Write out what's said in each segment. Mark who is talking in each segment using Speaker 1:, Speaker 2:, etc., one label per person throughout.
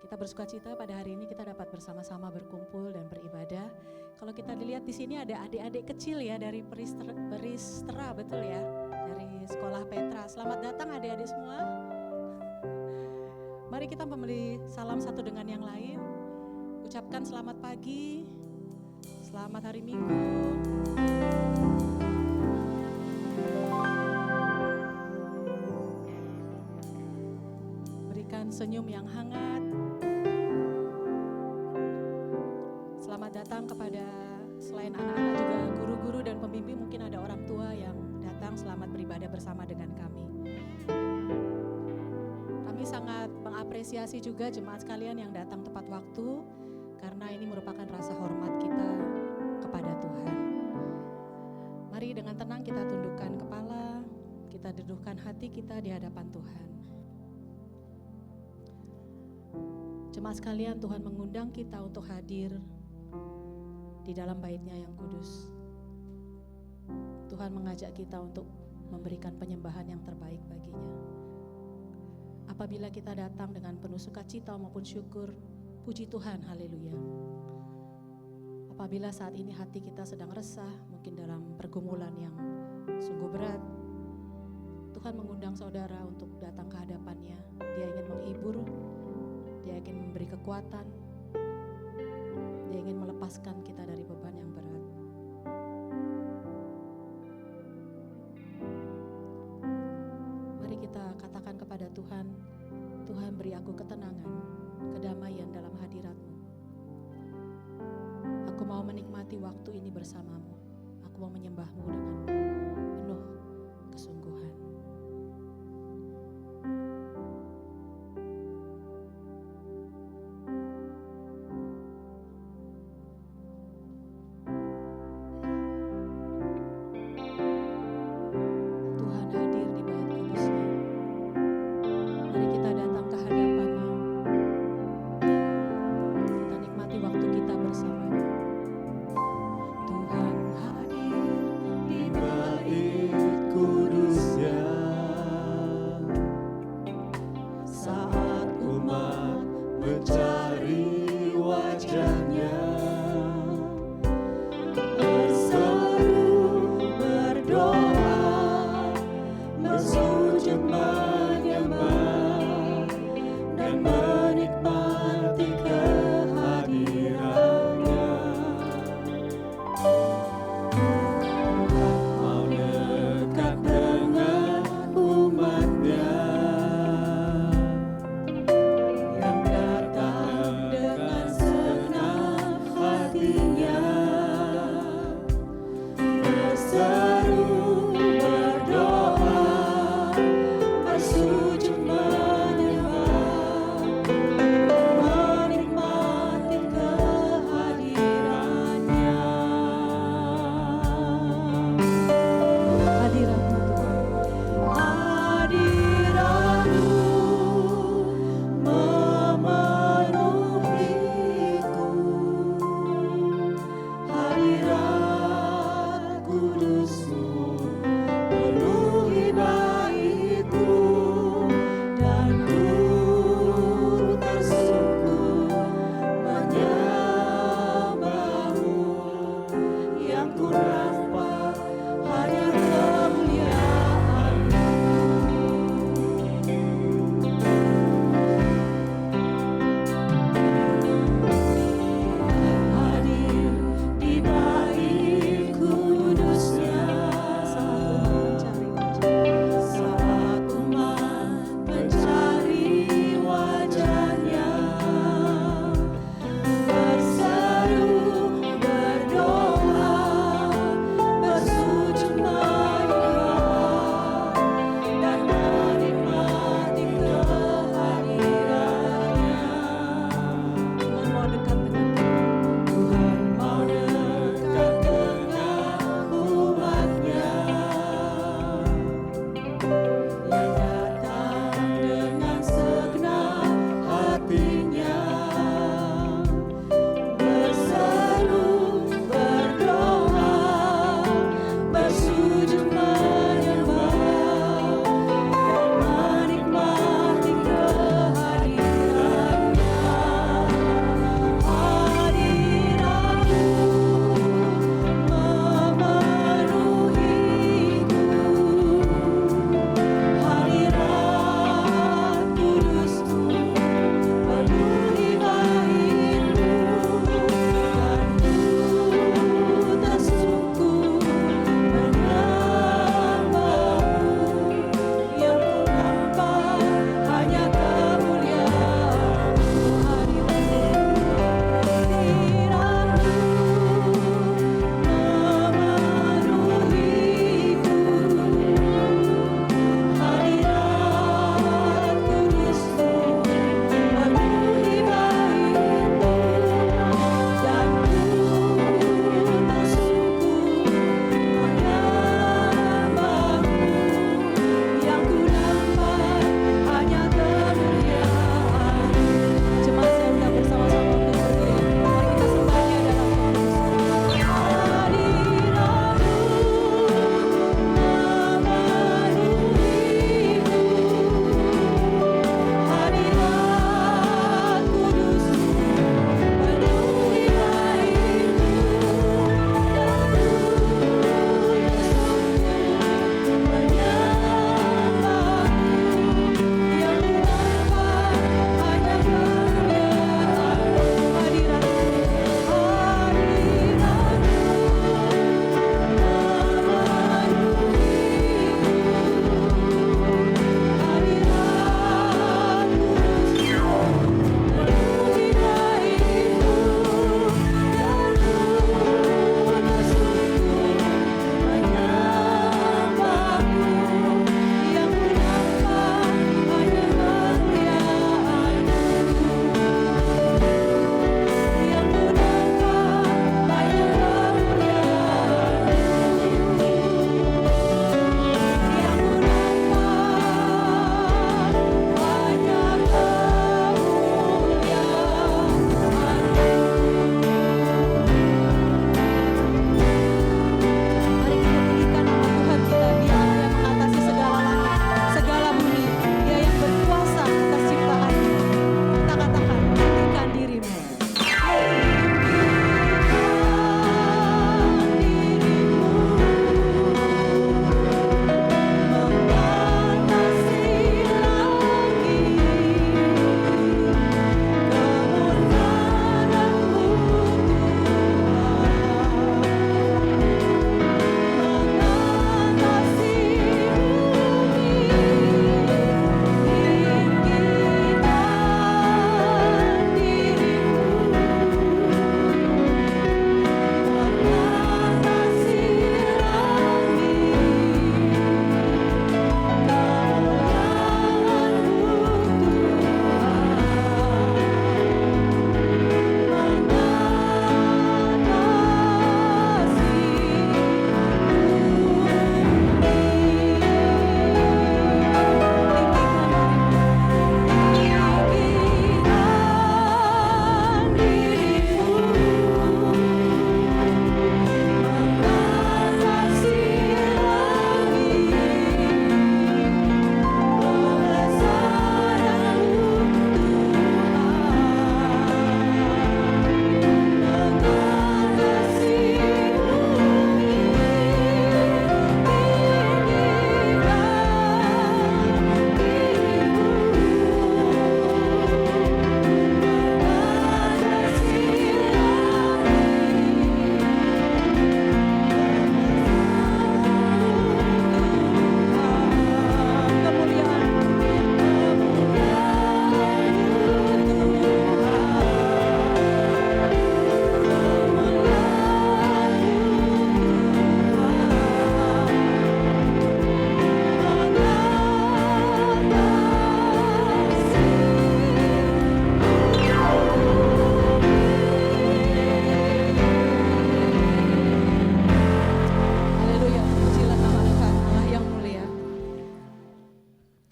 Speaker 1: Kita bersukacita pada hari ini kita dapat bersama-sama berkumpul dan beribadah. Kalau kita dilihat di sini ada adik-adik kecil ya dari Peristera, betul ya, dari Sekolah Petra. Selamat datang adik-adik semua. Mari kita memberi salam satu dengan yang lain. Ucapkan selamat pagi, selamat hari Minggu. Berikan senyum yang hangat. Selamat datang kepada selain anak-anak juga guru-guru dan pembimbing, mungkin ada orang tua yang datang. Selamat beribadah bersama dengan kami. Kami sangat mengapresiasi juga jemaat sekalian yang datang tepat waktu, karena ini merupakan rasa hormat kita kepada Tuhan. Mari dengan tenang kita tundukkan kepala, kita duduhkan hati kita di hadapan Tuhan. Jemaat sekalian, Tuhan mengundang kita untuk hadir di dalam bait-Nya yang kudus. Tuhan mengajak kita untuk memberikan penyembahan yang terbaik baginya. Apabila kita datang dengan penuh sukacita maupun syukur, puji Tuhan, haleluya. Apabila saat ini hati kita sedang resah, mungkin dalam pergumulan yang sungguh berat, Tuhan mengundang saudara untuk datang ke hadapan-Nya. Dia ingin menghibur, Dia ingin memberi kekuatan, Dia ingin melepaskan kita dari beban yang berat. Mari kita katakan kepada Tuhan, Tuhan beri aku ketenangan, kedamaian dalam hadirat-Mu. Aku mau menikmati waktu ini bersama-Mu. Aku mau menyembah-Mu dengan penuh kesungguhan.
Speaker 2: Di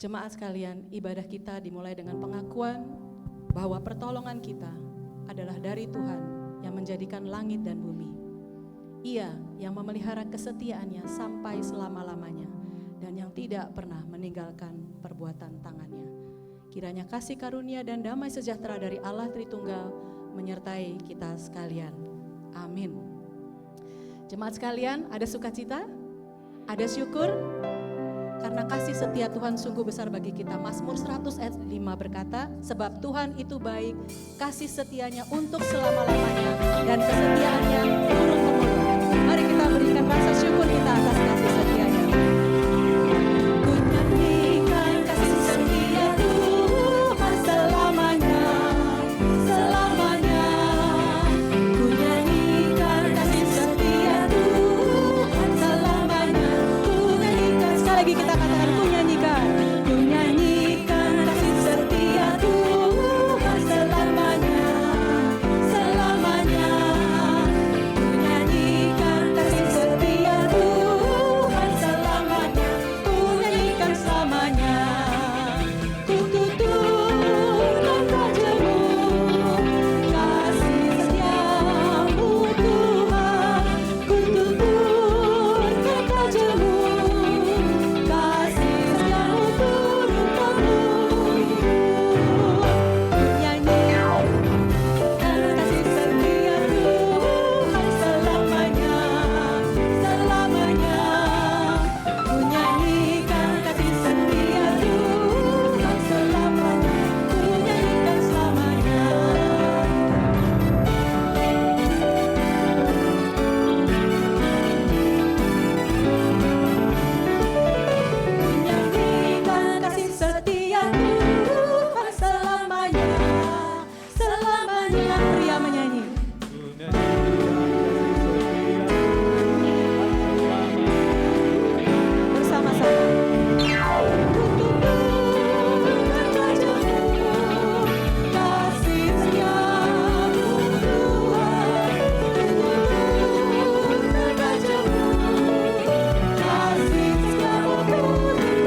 Speaker 1: Jemaat sekalian, ibadah kita dimulai dengan pengakuan bahwa pertolongan kita adalah dari Tuhan yang menjadikan langit dan bumi. Ia yang memelihara kesetiaannya sampai selama-lamanya dan yang tidak pernah meninggalkan perbuatan tangannya. Kiranya kasih karunia dan damai sejahtera dari Allah Tritunggal menyertai kita sekalian. Amin. Jemaat sekalian, ada sukacita? Ada syukur? Karena kasih setia Tuhan sungguh besar bagi kita. Mazmur 100 ayat 5 berkata, sebab Tuhan itu baik, kasih setianya untuk selama-lamanya, dan kesetiaannya turun-temurun. Mari kita berikan rasa syukur kita atas kasih setianya. Ku nyanyikan kasih setia Tuhan selamanya, selamanya. Ku nyanyikan kasih setia Tuhan selamanya. Ku nyanyikan, sekali lagi kita katakan, ku nyanyikan kasih setia Tuhan selamanya, selamanya. Ku nyanyikan kasih setia Tuhan selamanya, ku nyanyikan selamanya. Ku tuturkan rajamu, kasih setiamu Tuhan. Ku tuturkan rajamu, kasih setiamu turun-temurun. Ku nyanyikan kasih setia Tuhan selamanya, selamanya. Ku nyanyikan kasih setia Tuhan selamanya, ku nyanyikan selamanya. Nyanyikan kasih setia Tuhan selamanya, selamanya. Pria menyanyi bersama-sama. Ku tuturkan rajamu, kasih setiamu Tuhan. Ku tuturkan rajamu, kasih setiamu turun-temurun.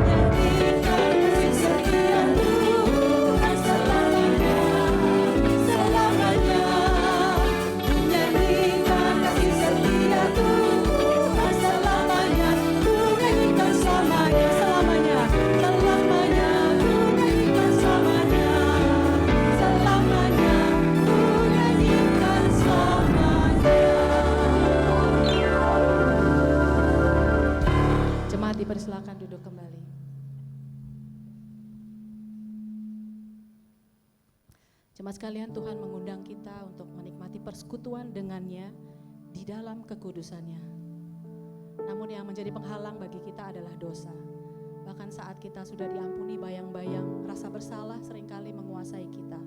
Speaker 1: Nyanyikan kasih setia Tuhan selamanya, selamanya. Ku nyanyikan kasih setia Tuhan selamanya, ku nyanyikan selamanya, selamanya, selamanya. Ku nyanyikan selamanya, selamanya. Ku nyanyikan selamanya. Jemaat dipersilakan duduk kembali. Jemaat sekalian, Tuhan mengundang kita untuk menikmati persekutuan dengannya di dalam kekudusannya. Namun yang menjadi penghalang bagi kita adalah dosa. Bahkan saat kita sudah diampuni, bayang-bayang rasa bersalah seringkali menguasai kita,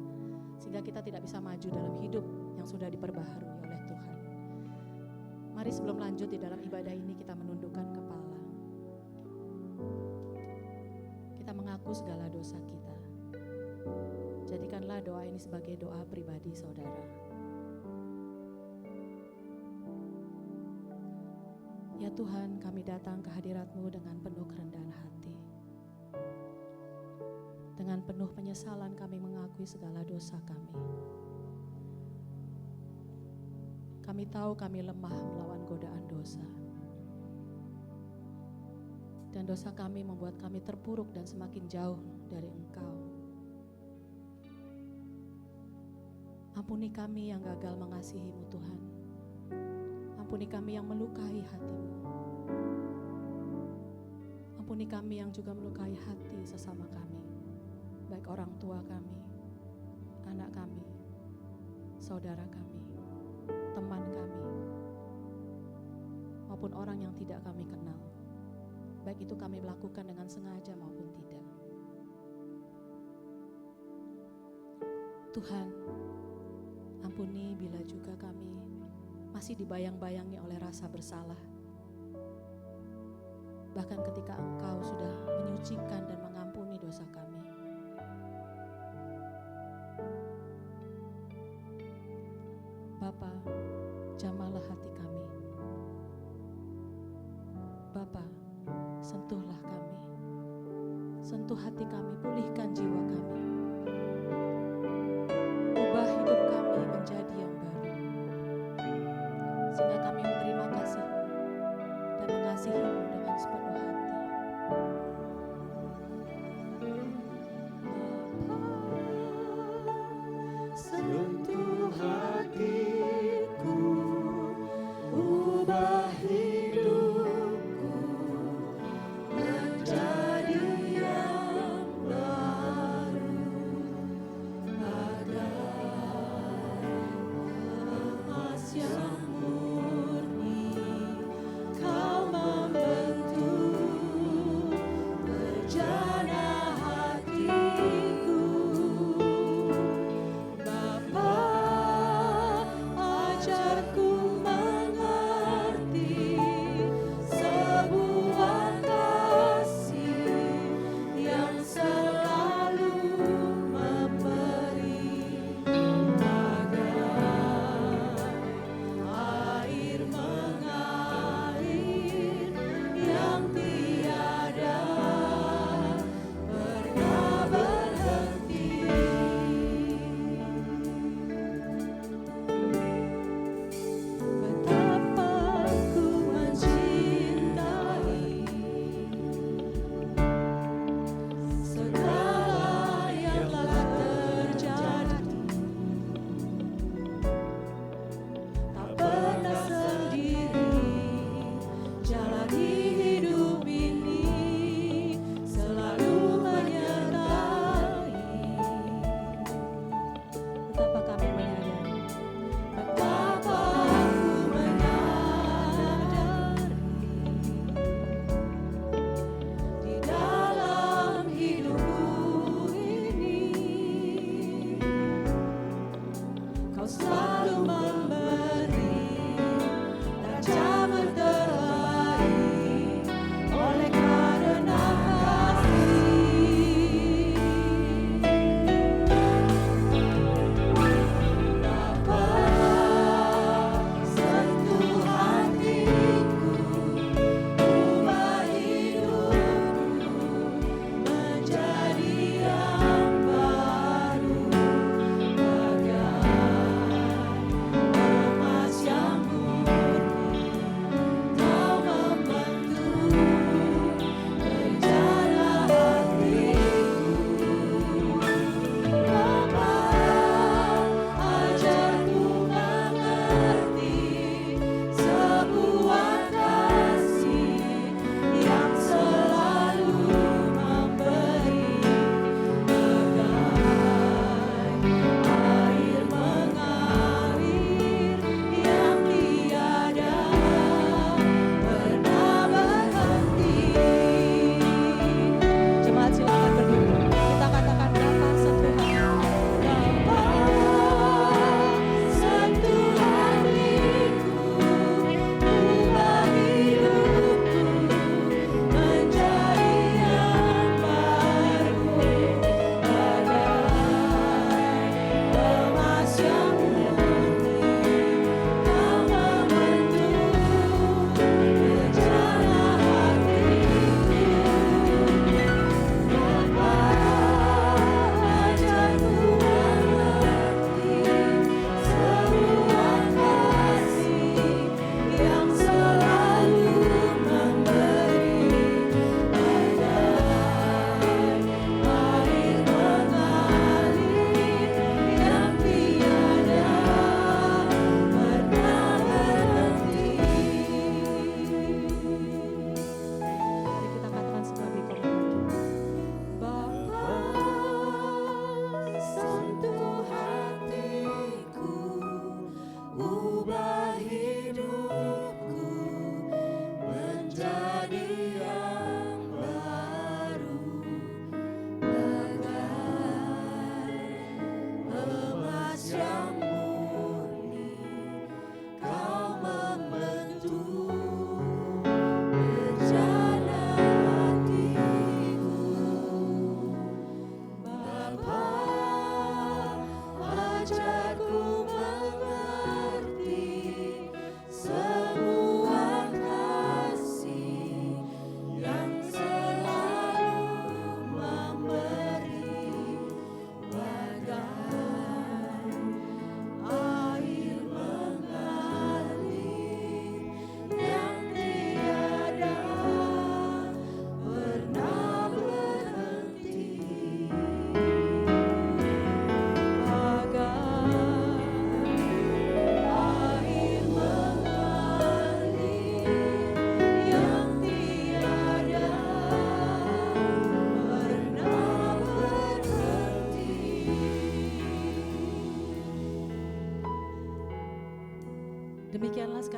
Speaker 1: sehingga kita tidak bisa maju dalam hidup yang sudah diperbaharui oleh Tuhan. Mari sebelum lanjut di dalam ibadah ini, kita menundukkan kepala. Kita mengaku segala dosa kita. Jadikanlah doa ini sebagai doa pribadi saudara. Ya Tuhan, kami datang ke hadirat-Mu dengan penuh kerendahan hati. Dengan penuh penyesalan kami mengakui segala dosa kami. Kami tahu kami lemah melawan godaan dosa. Dan dosa kami membuat kami terpuruk dan semakin jauh dari Engkau. Ampuni kami yang gagal mengasihi-Mu Tuhan. Ampuni kami yang melukai hati-Mu. Ampuni kami yang juga melukai hati sesama kami, baik orang tua kami, anak kami, saudara kami, teman kami, maupun orang yang tidak kami kenal. Baik itu kami melakukan dengan sengaja maupun tidak. Tuhan, ampuni bila juga kami masih dibayang-bayangi oleh rasa bersalah. Bahkan ketika Engkau sudah menyucikan dan mengampuni dosa kami. Bapa, jamahlah hati kami. Bapa, sentuhlah kami, sentuh hati kami, pulihkan jiwa kami, ubah hidup kami menjadi yang baru, sehingga kami menerima kasih-Mu dan mengasihi-Mu dengan sepenuh hati.
Speaker 2: Sentuh hatiku, ubah hidupku menjadi yang baru, agar emas yang murni Kau membentuk bejana hatiku. Bapa, ajarku mengerti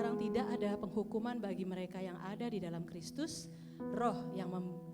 Speaker 1: sekarang tidak ada penghukuman bagi mereka yang ada di dalam Kristus. Roh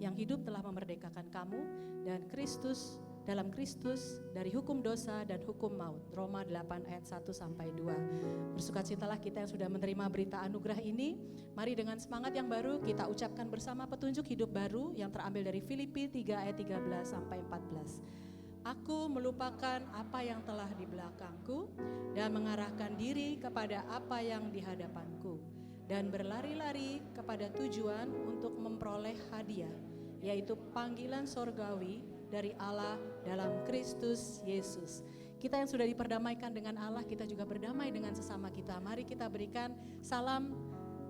Speaker 1: yang hidup telah memerdekakan kamu dan Kristus dalam Kristus dari hukum dosa dan hukum maut. Roma 8 ayat 1 sampai 2. Bersukacitalah kita yang sudah menerima berita anugerah ini. Mari dengan semangat yang baru kita ucapkan bersama petunjuk hidup baru yang terambil dari Filipi 3 ayat 13 sampai 14. Aku melupakan apa yang telah di belakangku dan mengarahkan diri kepada apa yang di hadapanku dan berlari-lari kepada tujuan untuk memperoleh hadiah, yaitu panggilan sorgawi dari Allah dalam Kristus Yesus. Kita yang sudah diperdamaikan dengan Allah, kita juga berdamai dengan sesama kita. Mari kita berikan salam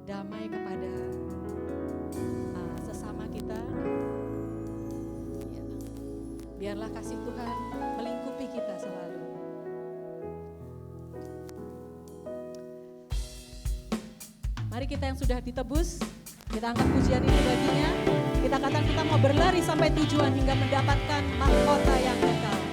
Speaker 1: damai kepada sesama kita. Biarlah kasih Tuhan melingkupi kita selalu. Mari kita yang sudah ditebus, kita angkat pujian ini baginya. Kita katakan kita mau berlari sampai tujuan hingga mendapatkan mahkota yang kekal.
Speaker 2: Kami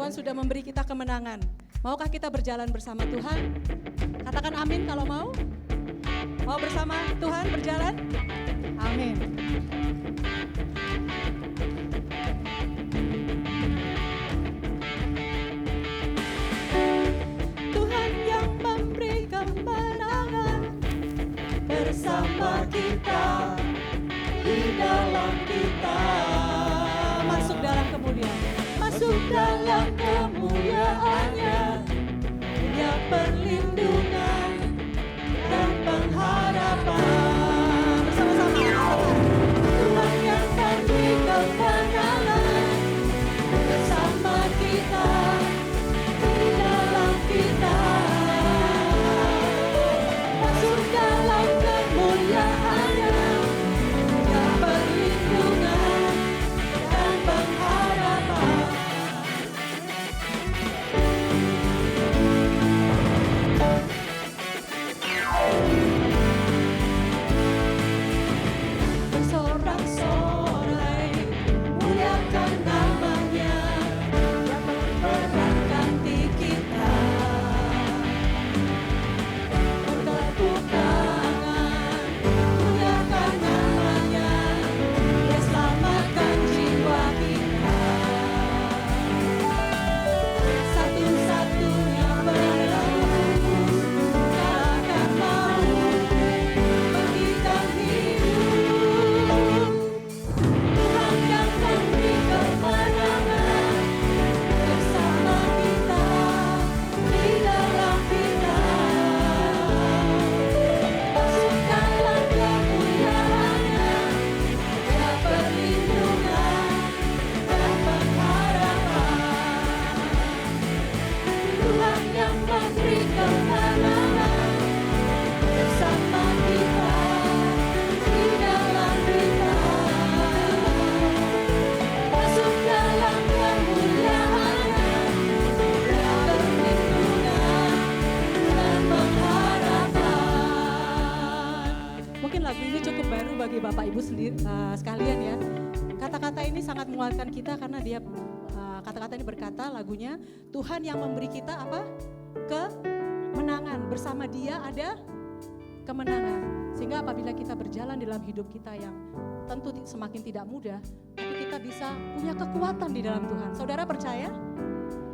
Speaker 1: Tuhan sudah memberi kita kemenangan. Maukah kita berjalan bersama Tuhan? Katakan amin kalau mau. Mau bersama Tuhan berjalan? Amin. Tuhan yang memberi kemenangan bersama kita, di dalam kita. Masuk dalam kemuliaan. Masuk dalam kemuliaan-Nya, punya perlindungan dan pengharapan. Bersama-sama. Tuhan yang memberi kemenangan bersama kita, di dalam kita. Masuk dalam kemuliaan-Nya, punya perlindungan dan pengharapan. Bersorak-sorai, muliakan nama-Nya, yang memberkati kita. Bertepuk tangan, muliakan nama-Nya, Dia selamatkan jiwa kita. Satu-satunya penebus, takkan mau berikan hidup. Tuhan yang memberi kemenangan bersama kita, di dalam kita. Masuk dalam kemuliaan-Nya, punya perlindungan dan pengharapan. Tuhan yang memberi kemenangan bersama kita, di dalam kita. Masuk dalam kemuliaan-Nya, punya perlindungan dan pengharapan. Mungkin lagu ini cukup baru bagi Bapak Ibu sendiri sekalian ya. Kata-kata ini sangat menguatkan kita karena dia kata-kata ini berkata lagunya, Tuhan yang memberi kita apa? Kemenangan. Bersama Dia ada kemenangan. Sehingga apabila kita berjalan dalam hidup kita yang tentu semakin tidak mudah, tapi kita bisa punya kekuatan di dalam Tuhan. Saudara percaya?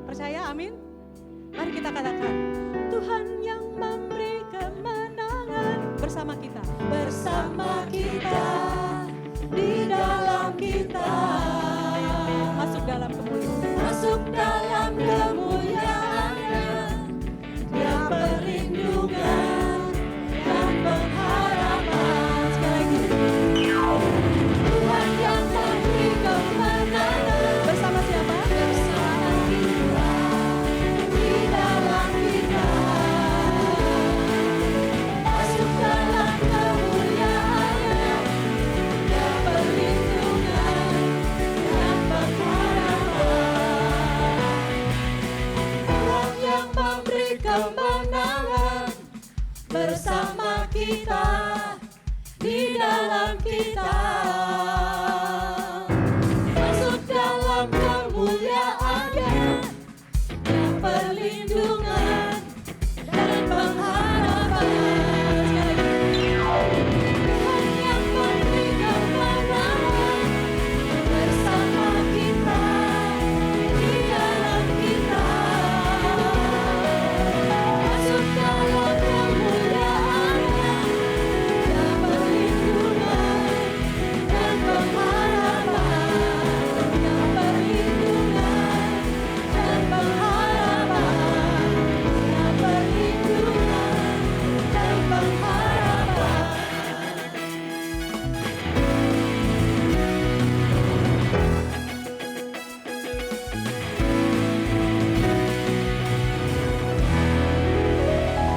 Speaker 1: Percaya? Amin? Mari kita katakan, Tuhan yang memberi kemenangan bersama kita. Bersama kita, di dalam kita. Masuk dalam kemuliaan. Masuk dalam kemuliaan-Nya, Dia perlindungan dan pengharapan. Sekali lagi. Tuhan yang memberi kemenangan bersama siapa? Bersama kita, di dalam kita. Masuk dalam kemuliaan-Nya, Dia perlindungan dan pengharapan. Tuhan yang memberi kemenangan bersama kita, di dalam kita. Masuk dalam kemuliaan-Nya, Dia perlindungan dan pengharapan. Sekali lagi. Tuhan yang memberi kemenangan bersama kita, di dalam kita. Masuk dalam kemuliaan-Nya, Dia perlindungan dan pengharapan. Dia perlindungan dan pengharapan. Dia perlindungan dan pengharapan.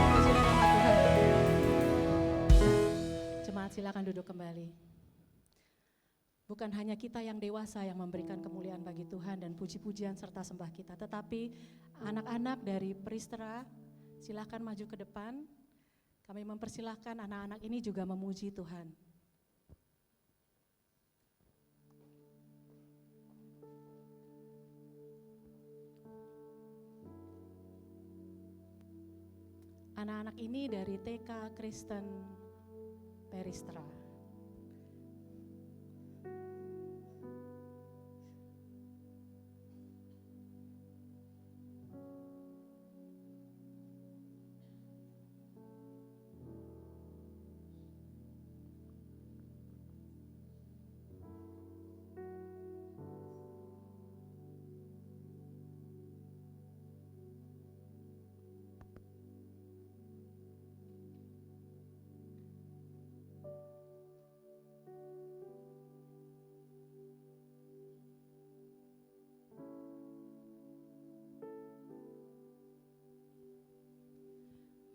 Speaker 1: Puji nama Tuhan. Jemaat silakan duduk kembali. Bukan hanya kita yang dewasa yang memberikan kemuliaan bagi Tuhan dan puji-pujian serta sembah kita, tetapi anak-anak dari Peristera silakan maju ke depan. Kami mempersilahkan anak-anak ini juga memuji Tuhan. Anak-anak ini dari TK Kristen Peristra.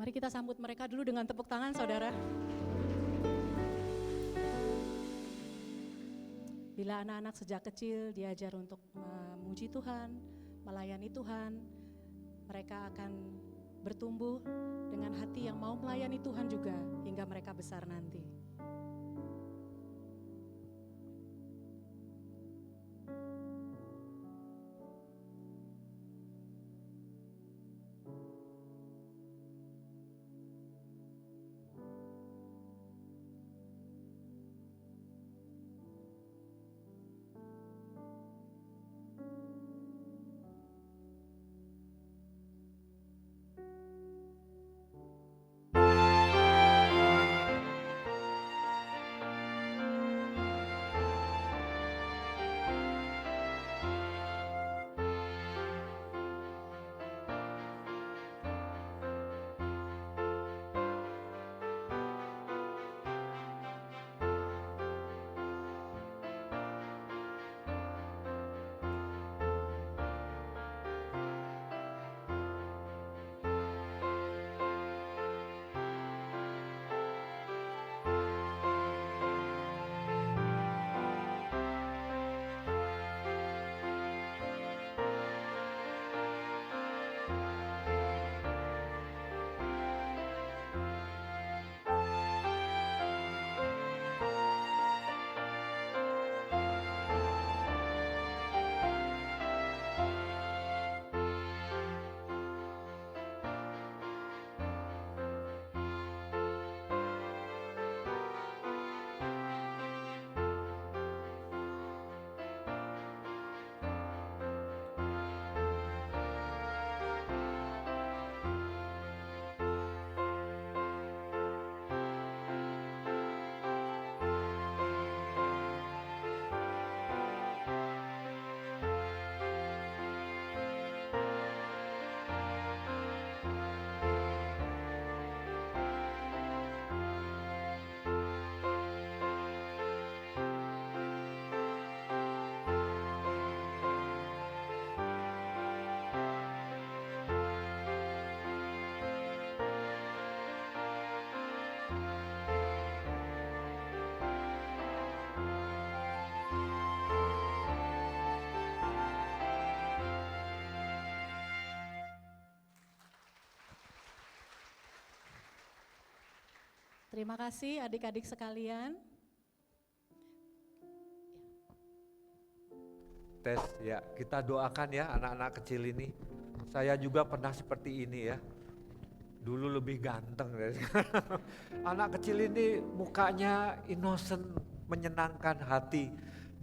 Speaker 1: Mari kita sambut mereka dulu dengan tepuk tangan, saudara. Bila anak-anak sejak kecil diajar untuk memuji Tuhan, melayani Tuhan, mereka akan bertumbuh dengan hati yang mau melayani Tuhan juga hingga mereka besar nanti. Terima kasih adik-adik sekalian.
Speaker 3: Tes ya, kita doakan ya anak-anak kecil ini. Saya juga pernah seperti ini ya. Dulu lebih ganteng dari sekarang. Anak kecil ini mukanya innocent, menyenangkan hati.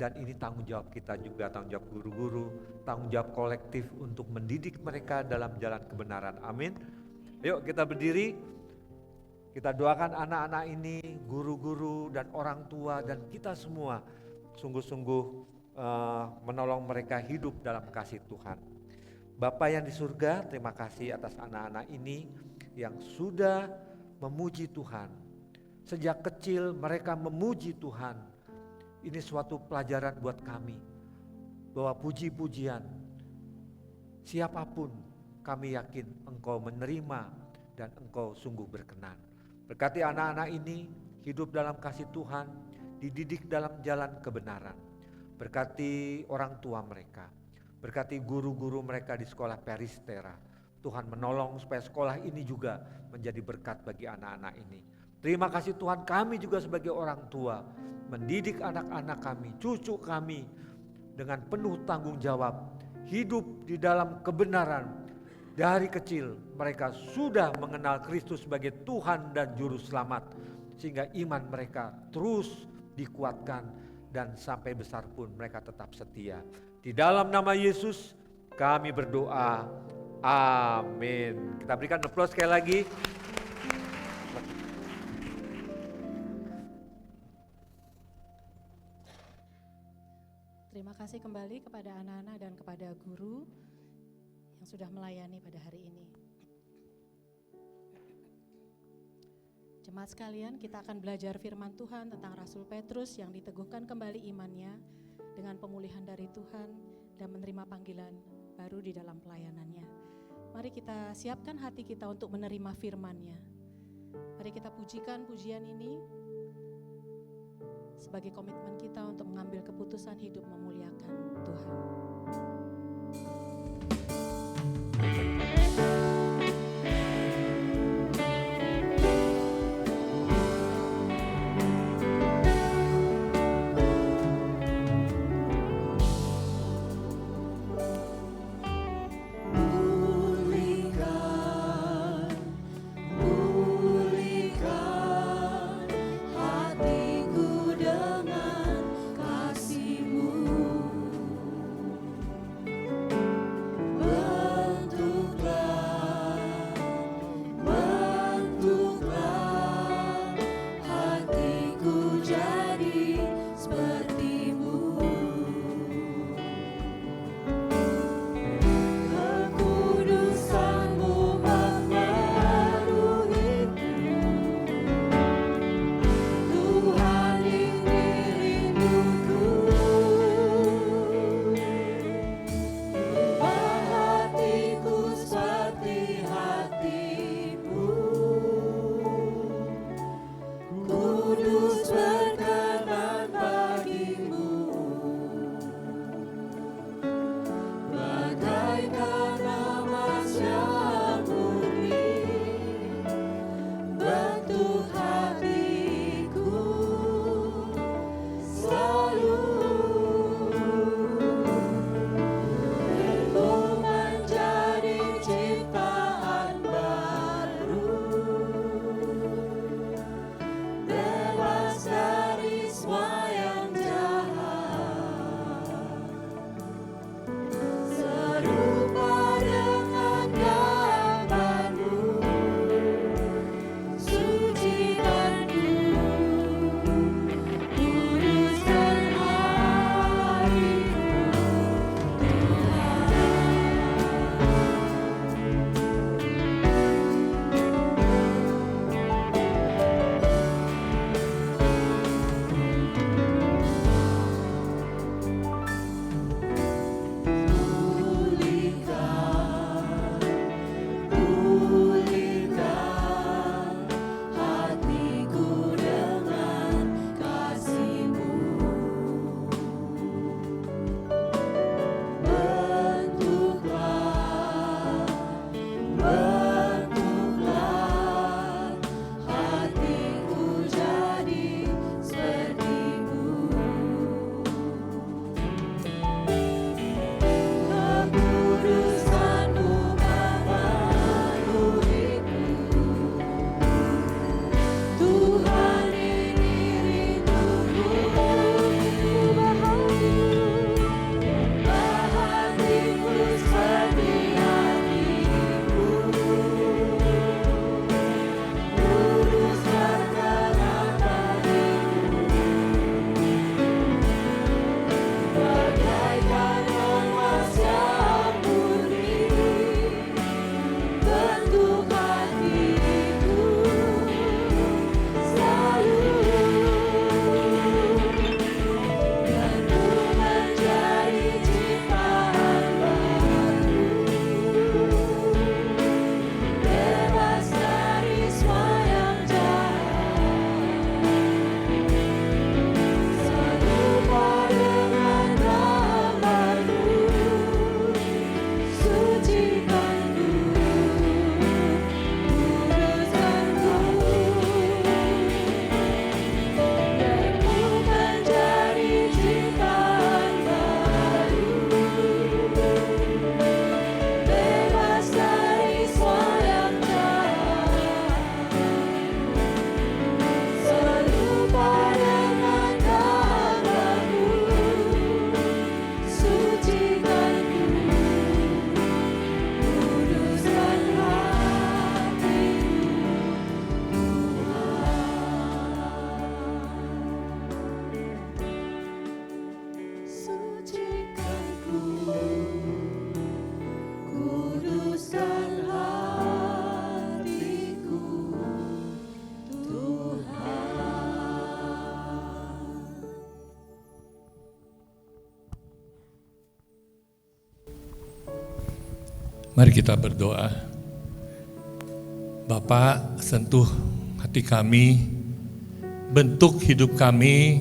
Speaker 3: Dan ini tanggung jawab kita juga, tanggung jawab guru-guru, tanggung jawab kolektif untuk mendidik mereka dalam jalan kebenaran. Amin. Yuk kita berdiri. Kita doakan anak-anak ini, guru-guru dan orang tua dan kita semua sungguh-sungguh menolong mereka hidup dalam kasih Tuhan. Bapa yang di surga, terima kasih atas anak-anak ini yang sudah memuji Tuhan. Sejak kecil mereka memuji Tuhan. Ini suatu pelajaran buat kami bahwa puji-pujian siapapun kami yakin Engkau menerima dan Engkau sungguh berkenan. Berkati anak-anak ini hidup dalam kasih Tuhan, dididik dalam jalan kebenaran. Berkati orang tua mereka, berkati guru-guru mereka di sekolah Peristera. Tuhan menolong supaya sekolah ini juga menjadi berkat bagi anak-anak ini. Terima kasih Tuhan, kami juga sebagai orang tua mendidik anak-anak kami, cucu kami dengan penuh tanggung jawab, hidup di dalam kebenaran, dari kecil mereka sudah mengenal Kristus sebagai Tuhan dan Juru Selamat, sehingga iman mereka terus dikuatkan dan sampai besar pun mereka tetap setia. Di dalam nama Yesus kami berdoa, amin. Kita berikan aplaus sekali lagi.
Speaker 1: Terima kasih kembali kepada anak-anak dan kepada guru yang sudah melayani pada hari ini. Jemaat sekalian, kita akan belajar firman Tuhan tentang Rasul Petrus yang diteguhkan kembali imannya dengan pemulihan dari Tuhan dan menerima panggilan baru di dalam pelayanannya. Mari kita siapkan hati kita untuk menerima firman-Nya. Mari kita pujikan pujian ini sebagai komitmen kita untuk mengambil keputusan hidup memuliakan Tuhan.
Speaker 2: Hatiku dengan kasih-Mu.
Speaker 4: Mari kita berdoa. Bapa, sentuh hati kami, bentuk hidup kami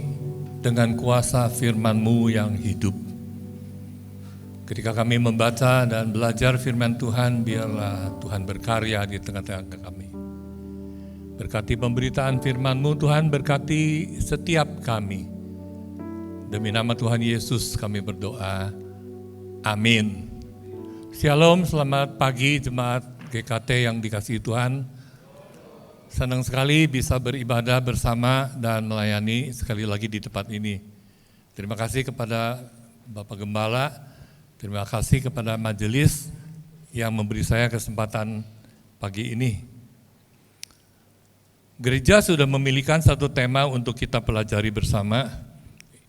Speaker 4: dengan kuasa firman-Mu yang hidup. Ketika kami membaca dan belajar firman Tuhan, biarlah Tuhan berkarya di tengah-tengah kami. Berkati pemberitaan firman-Mu Tuhan, berkati setiap kami. Demi nama Tuhan Yesus kami berdoa. Amin. Shalom, selamat pagi jemaat GKT yang dikasihi Tuhan. Senang sekali bisa beribadah bersama dan melayani sekali lagi di tempat ini. Terima kasih kepada Bapak Gembala, terima kasih kepada majelis yang memberi saya kesempatan pagi ini. Gereja sudah memilihkan satu tema untuk kita pelajari bersama.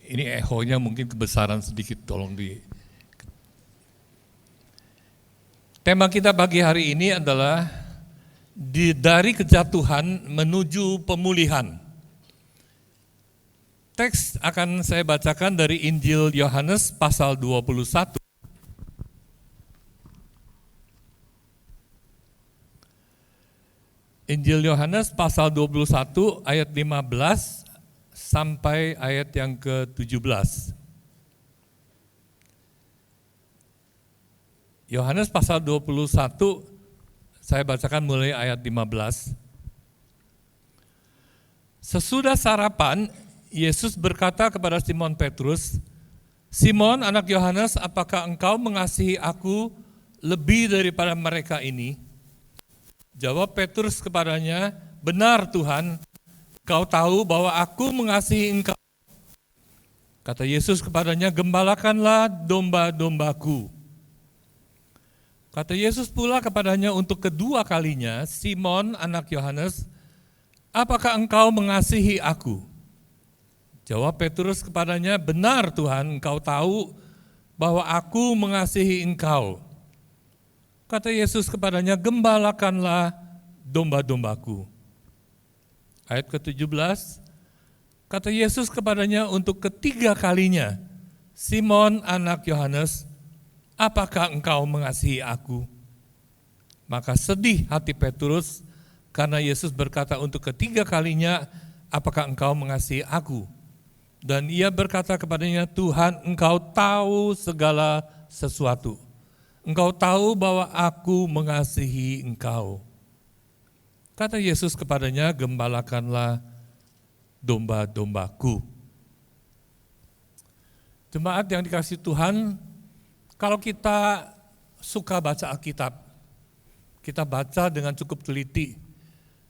Speaker 4: Ini ehonya mungkin kebesaran sedikit, tolong di... Tema kita pagi hari ini adalah dari kejatuhan menuju pemulihan. Teks akan saya bacakan dari Injil Yohanes pasal 21. Injil Yohanes pasal 21 ayat 15 sampai ayat yang ke-17. Yohanes pasal 21, saya bacakan mulai ayat 15. Sesudah sarapan, Yesus berkata kepada Simon Petrus, "Simon, anak Yohanes, apakah engkau mengasihi aku lebih daripada mereka ini?" Jawab Petrus kepadanya, "Benar Tuhan, Kau tahu bahwa aku mengasihi engkau." Kata Yesus kepadanya, "Gembalakanlah domba-dombaku." Kata Yesus pula kepadanya untuk kedua kalinya, "Simon, anak Yohanes, apakah engkau mengasihi aku?" Jawab Petrus kepadanya, "Benar Tuhan, Engkau tahu bahwa aku mengasihi engkau." Kata Yesus kepadanya, "Gembalakanlah domba-dombaku." Ayat ke-17, kata Yesus kepadanya untuk ketiga kalinya, "Simon, anak Yohanes, apakah engkau mengasihi aku?" Maka sedih hati Petrus karena Yesus berkata untuk ketiga kalinya, "Apakah engkau mengasihi aku?" Dan ia berkata kepadanya, "Tuhan, Engkau tahu segala sesuatu. Engkau tahu bahwa aku mengasihi engkau." Kata Yesus kepadanya, "Gembalakanlah domba-dombaku." Jemaat yang dikasihi Tuhan, kalau kita suka baca Alkitab, kita baca dengan cukup teliti,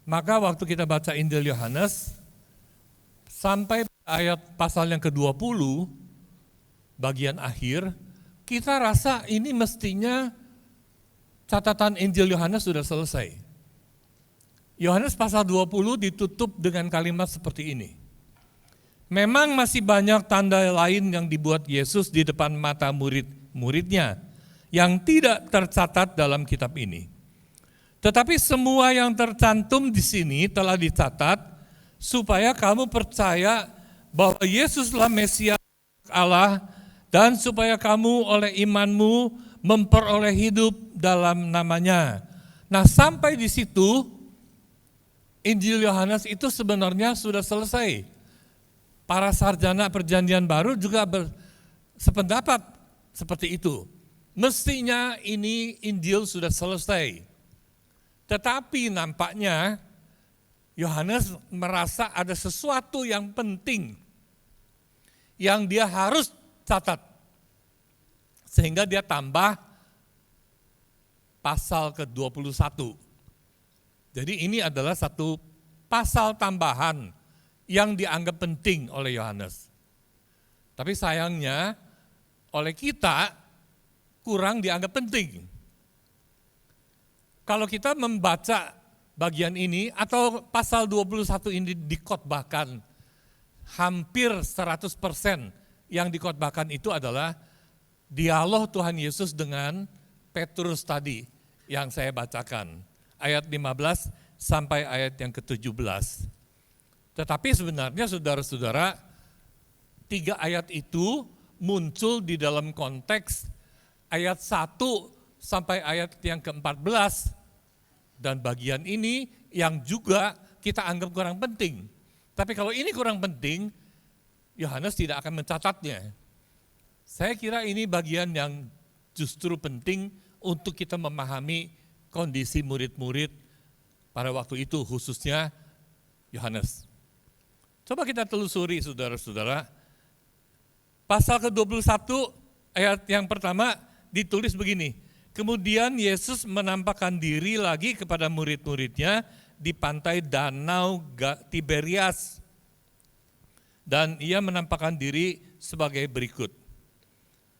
Speaker 4: maka waktu kita baca Injil Yohanes, sampai ayat pasal yang ke-20, bagian akhir, kita rasa ini mestinya catatan Injil Yohanes sudah selesai. Yohanes pasal 20 ditutup dengan kalimat seperti ini. Memang masih banyak tanda lain yang dibuat Yesus di depan mata muridnya yang tidak tercatat dalam kitab ini. Tetapi semua yang tercantum di sini telah dicatat supaya kamu percaya bahwa Yesuslah Mesias Allah dan supaya kamu oleh imanmu memperoleh hidup dalam namanya. Nah, sampai di situ Injil Yohanes itu sebenarnya sudah selesai. Para sarjana perjanjian baru juga sependapat seperti itu. Mestinya ini Injil sudah selesai. Tetapi nampaknya Yohanes merasa ada sesuatu yang penting yang dia harus catat. Sehingga dia tambah pasal ke-21. Jadi ini adalah satu pasal tambahan yang dianggap penting oleh Yohanes. Tapi sayangnya oleh kita kurang dianggap penting. Kalau kita membaca bagian ini atau pasal 21 ini dikhotbahkan, hampir 100% yang dikhotbahkan itu adalah dialog Tuhan Yesus dengan Petrus tadi yang saya bacakan. Ayat 15 sampai ayat yang ke-17. Tetapi sebenarnya saudara-saudara, 3 ayat itu muncul di dalam konteks ayat 1 sampai ayat yang ke-14. Dan bagian ini yang juga kita anggap kurang penting. Tapi kalau ini kurang penting, Yohanes tidak akan mencatatnya. Saya kira ini bagian yang justru penting untuk kita memahami kondisi murid-murid pada waktu itu, khususnya Yohanes. Coba kita telusuri saudara-saudara. Pasal ke-21 ayat yang pertama ditulis begini. Kemudian Yesus menampakkan diri lagi kepada murid-muridnya di pantai Danau Tiberias. Dan ia menampakkan diri sebagai berikut.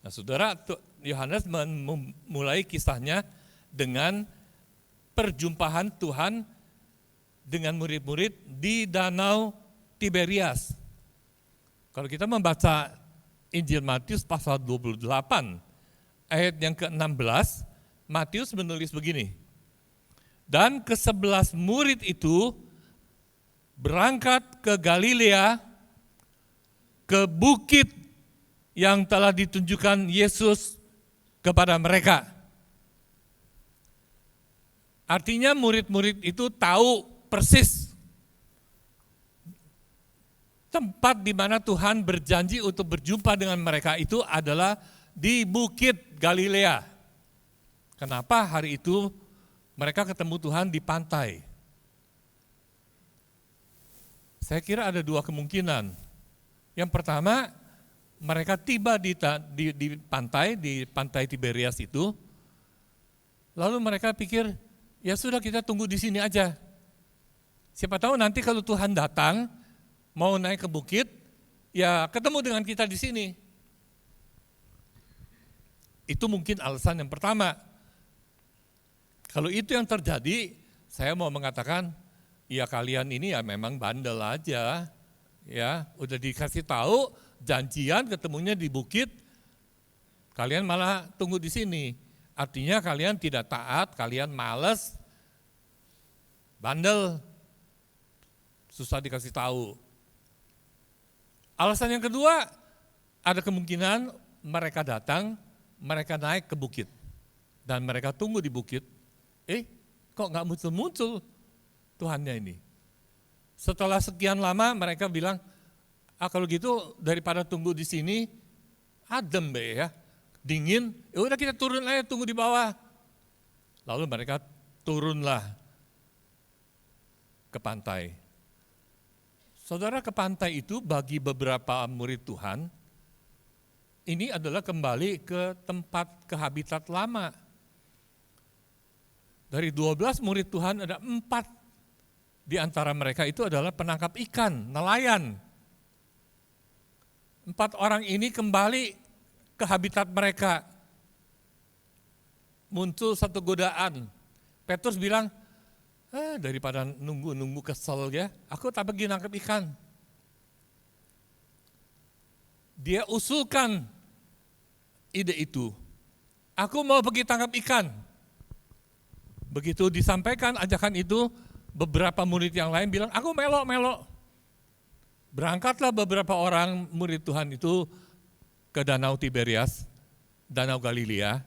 Speaker 4: Nah saudara, Yohanes memulai kisahnya dengan perjumpaan Tuhan dengan murid-murid di Danau Tiberias. Kalau kita membaca Injil Matius pasal 28, ayat yang ke-16, Matius menulis begini, dan ke-11 murid itu berangkat ke Galilea, ke bukit yang telah ditunjukkan Yesus kepada mereka. Artinya murid-murid itu tahu persis tempat di mana Tuhan berjanji untuk berjumpa dengan mereka itu adalah di bukit Galilea. Kenapa hari itu mereka ketemu Tuhan di pantai? Saya kira ada dua kemungkinan. Yang pertama, mereka tiba di pantai Tiberias itu, lalu mereka pikir, ya sudah kita tunggu di sini aja. Siapa tahu nanti kalau Tuhan datang, mau naik ke bukit, ya ketemu dengan kita di sini. Itu mungkin alasan yang pertama. Kalau itu yang terjadi, saya mau mengatakan, ya kalian ini ya memang bandel aja, ya udah dikasih tahu, janjian ketemunya di bukit, kalian malah tunggu di sini. Artinya kalian tidak taat, kalian malas, bandel, susah dikasih tahu. Alasan yang kedua, ada kemungkinan mereka datang, mereka naik ke bukit, dan mereka tunggu di bukit. Kok nggak muncul-muncul Tuhannya ini? Setelah sekian lama mereka bilang, kalau gitu daripada tunggu di sini, adem ya, dingin, ya udah kita turun aja tunggu di bawah. Lalu mereka turunlah ke pantai. Saudara, ke pantai itu bagi beberapa murid Tuhan, ini adalah kembali ke tempat, ke habitat lama. Dari 12 murid Tuhan ada 4 di antara mereka itu adalah penangkap ikan, nelayan. 4 orang ini kembali ke habitat mereka. Muncul satu godaan. Petrus bilang, daripada nunggu-nunggu kesel ya, aku tak pergi nangkap ikan. Dia usulkan ide itu. Aku mau pergi tangkap ikan. Begitu disampaikan ajakan itu, beberapa murid yang lain bilang, aku melok. Berangkatlah beberapa orang murid Tuhan itu ke Danau Tiberias, Danau Galilea,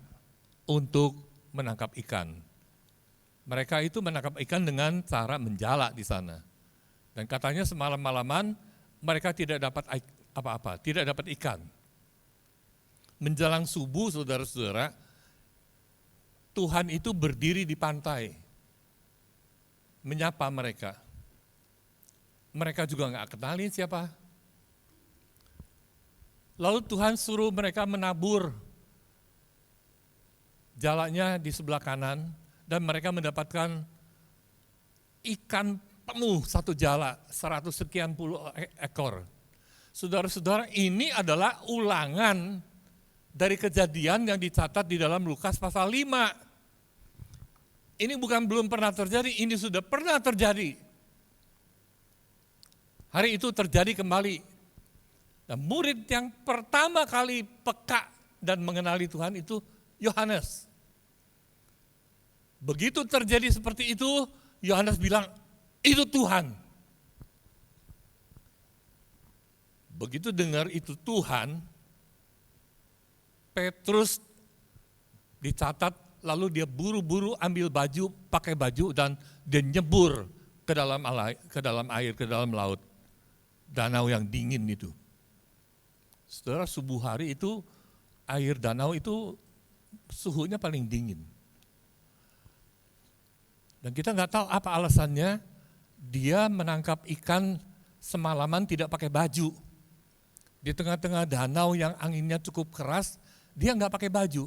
Speaker 4: untuk menangkap ikan. Mereka itu menangkap ikan dengan cara menjala di sana. Dan katanya semalam-malaman mereka tidak dapat apa-apa, tidak dapat ikan. Menjelang subuh, saudara-saudara, Tuhan itu berdiri di pantai, menyapa mereka. Mereka juga nggak kenalin siapa. Lalu Tuhan suruh mereka menabur jalanya di sebelah kanan, dan mereka mendapatkan ikan penuh satu jala, 100 sekian puluh ekor. Saudara-saudara, ini adalah ulangan dari kejadian yang dicatat di dalam Lukas pasal 5. Ini bukan belum pernah terjadi, ini sudah pernah terjadi. Hari itu terjadi kembali. Dan murid yang pertama kali peka dan mengenali Tuhan itu Yohanes. Begitu terjadi seperti itu, Yohanes bilang, itu Tuhan. Begitu dengar itu Tuhan, Petrus dicatat lalu dia buru-buru ambil baju, pakai baju dan dia nyebur ke dalam air, ke dalam laut. Danau yang dingin itu. Saudara, subuh hari itu air danau itu suhunya paling dingin. Dan kita nggak tahu apa alasannya dia menangkap ikan semalaman tidak pakai baju. Di tengah-tengah danau yang anginnya cukup keras, dia nggak pakai baju.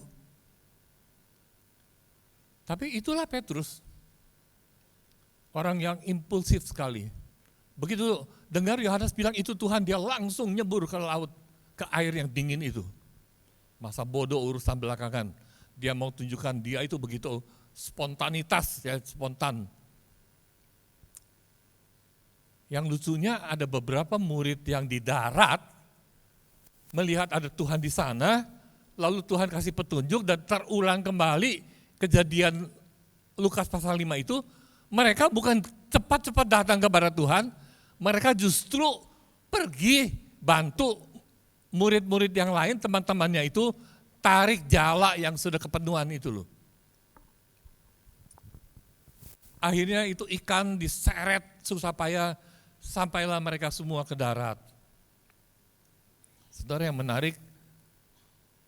Speaker 4: Tapi itulah Petrus, orang yang impulsif sekali. Begitu dengar Yohanes bilang itu Tuhan, dia langsung nyebur ke laut, ke air yang dingin itu. Masa bodoh urusan belakangan, dia mau tunjukkan dia itu begitu spontanitas, ya spontan. Yang lucunya ada beberapa murid yang di darat melihat ada Tuhan di sana, lalu Tuhan kasih petunjuk dan terulang kembali kejadian Lukas pasal 5 itu. Mereka bukan cepat-cepat datang kepada Tuhan, mereka justru pergi bantu murid-murid yang lain, teman-temannya itu tarik jala yang sudah kepenuhan itu loh. Akhirnya itu ikan diseret susah payah, sampailah mereka semua ke darat. Saudara, yang menarik,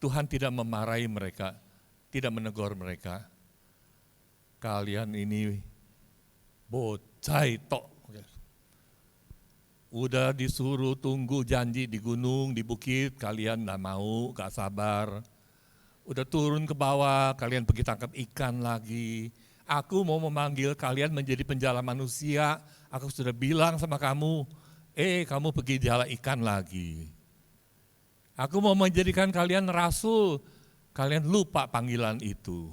Speaker 4: Tuhan tidak memarahi mereka, tidak menegur mereka. Kalian ini bocai tok. Udah disuruh tunggu janji di gunung, di bukit, kalian gak mau, gak sabar. Udah turun ke bawah, kalian pergi tangkap ikan lagi. Aku mau memanggil kalian menjadi penjala manusia. Aku sudah bilang sama kamu, kamu pergi jala ikan lagi. Aku mau menjadikan kalian rasul, kalian lupa panggilan itu.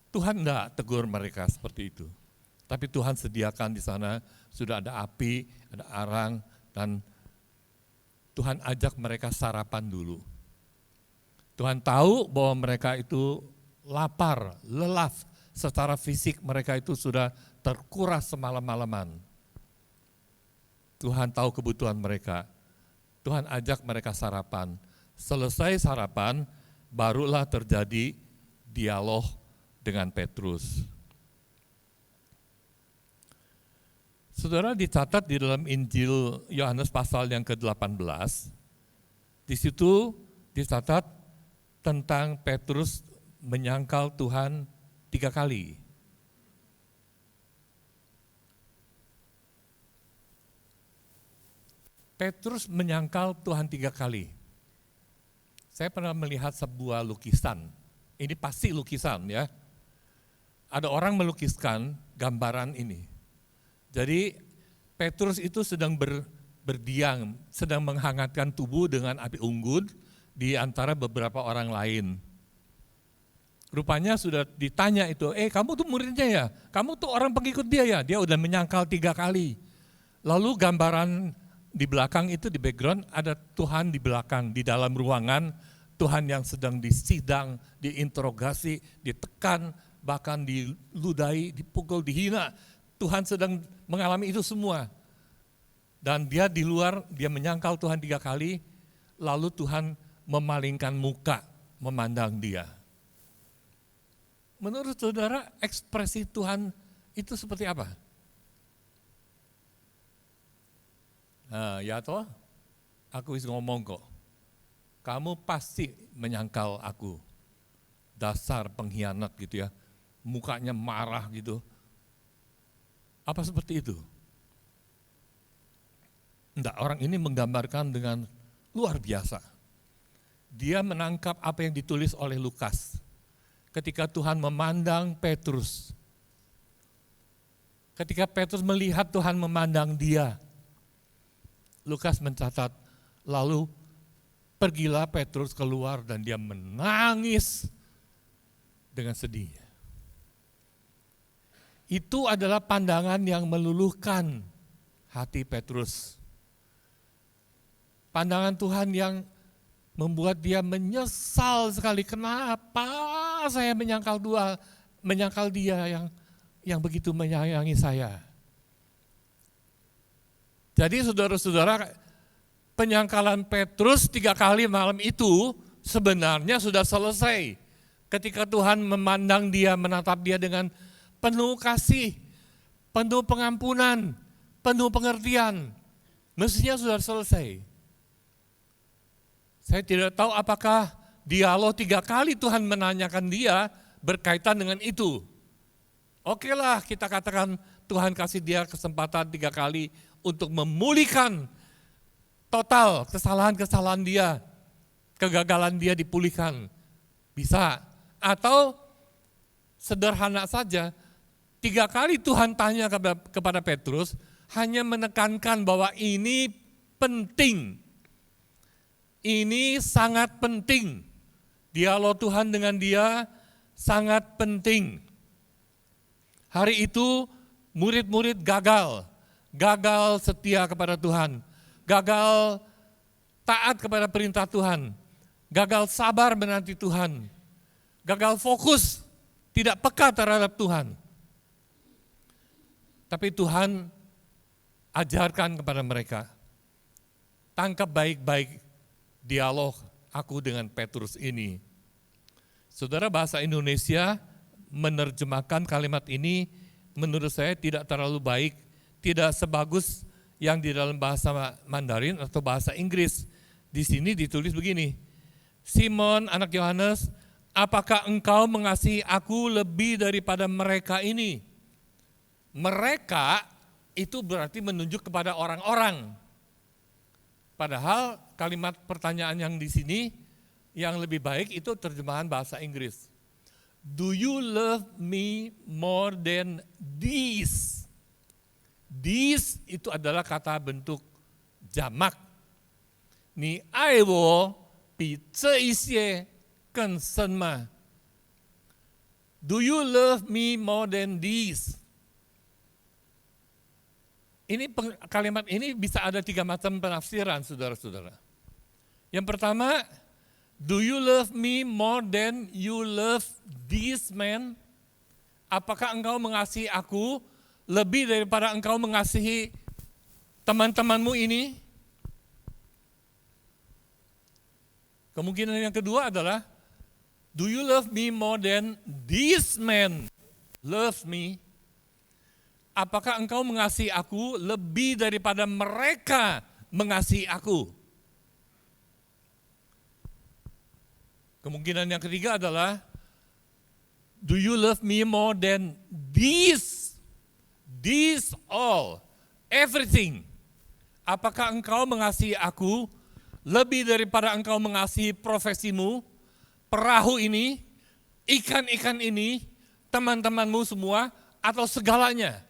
Speaker 4: Tuhan enggak tegur mereka seperti itu. Tapi Tuhan sediakan di sana, sudah ada api, ada arang, dan Tuhan ajak mereka sarapan dulu. Tuhan tahu bahwa mereka itu lapar, lelah, secara fisik mereka itu sudah terkuras semalam-malaman. Tuhan tahu kebutuhan mereka. Tuhan ajak mereka sarapan. Selesai sarapan, barulah terjadi dialog dengan Petrus. Saudara, dicatat di dalam Injil Yohanes pasal yang ke-18, di situ dicatat tentang Petrus menyangkal Tuhan 3 kali. Petrus menyangkal Tuhan 3 kali. Saya pernah melihat sebuah lukisan, ini pasti lukisan ya. Ada orang melukiskan gambaran ini. Jadi Petrus itu sedang berdiam, sedang menghangatkan tubuh dengan api unggun di antara beberapa orang lain. Rupanya sudah ditanya itu, kamu tuh muridnya ya? Kamu tuh orang pengikut dia ya? Dia udah menyangkal 3 kali. Lalu gambaran di belakang itu, di background, ada Tuhan di belakang, di dalam ruangan, Tuhan yang sedang disidang, diinterogasi, ditekan, bahkan diludahi, dipukul, dihina. Tuhan sedang mengalami itu semua. Dan dia di luar, dia menyangkal Tuhan 3 kali, lalu Tuhan memalingkan muka, memandang dia. Menurut saudara, ekspresi Tuhan itu seperti apa? Nah, ya toh, aku bisa ngomong kok. Kamu pasti menyangkal aku. Dasar pengkhianat gitu ya. Mukanya marah gitu. Apa seperti itu? Enggak, orang ini menggambarkan dengan luar biasa. Dia menangkap apa yang ditulis oleh Lukas. Ketika Tuhan memandang Petrus. Ketika Petrus melihat Tuhan memandang dia. Lukas mencatat, lalu pergilah Petrus keluar dan dia menangis dengan sedih. Itu adalah pandangan yang meluluhkan hati Petrus. Pandangan Tuhan yang membuat dia menyesal sekali. Kenapa saya menyangkal dia yang begitu menyayangi saya. Jadi saudara-saudara, penyangkalan Petrus 3 kali malam itu sebenarnya sudah selesai. ketika Tuhan memandang dia, menatap dia dengan penuh kasih, penuh pengampunan, penuh pengertian, mestinya sudah selesai. Saya tidak tahu apakah dialog 3 kali Tuhan menanyakan dia berkaitan dengan itu. Oke lah, kita katakan Tuhan kasih dia kesempatan 3 kali untuk memulihkan total kesalahan-kesalahan dia, kegagalan dia dipulihkan. Bisa. Atau sederhana saja, 3 kali Tuhan tanya kepada Petrus, hanya menekankan bahwa ini penting. Ini sangat penting. Dialog Tuhan dengan dia sangat penting. Hari itu murid-murid gagal setia kepada Tuhan, gagal taat kepada perintah Tuhan, gagal sabar menanti Tuhan, gagal fokus, tidak peka terhadap Tuhan. Tapi Tuhan ajarkan kepada mereka, tangkap baik-baik dialog aku dengan Petrus ini. Saudara, bahasa Indonesia menerjemahkan kalimat ini menurut saya tidak terlalu baik, tidak sebagus yang di dalam bahasa Mandarin atau bahasa Inggris. Di sini ditulis begini, Simon anak Yohanes, apakah engkau mengasihi aku lebih daripada mereka ini? Mereka itu berarti menunjuk kepada orang-orang. Padahal kalimat pertanyaan yang di sini yang lebih baik itu terjemahan bahasa Inggris. Do you love me more than these? These itu adalah kata bentuk jamak. 你爱我比这一些更深吗? Do you love me more than these? Kalimat ini bisa ada 3 macam penafsiran, saudara-saudara. Yang pertama, do you love me more than you love this man? Apakah engkau mengasihi aku lebih daripada engkau mengasihi teman-temanmu ini? Kemungkinan yang kedua adalah, do you love me more than this man loves me? Apakah engkau mengasihi aku lebih daripada mereka mengasihi aku? Kemungkinan yang ketiga adalah, do you love me more than this all, everything? Apakah engkau mengasihi aku lebih daripada engkau mengasihi profesimu, perahu ini, ikan-ikan ini, teman-temanmu semua, atau segalanya?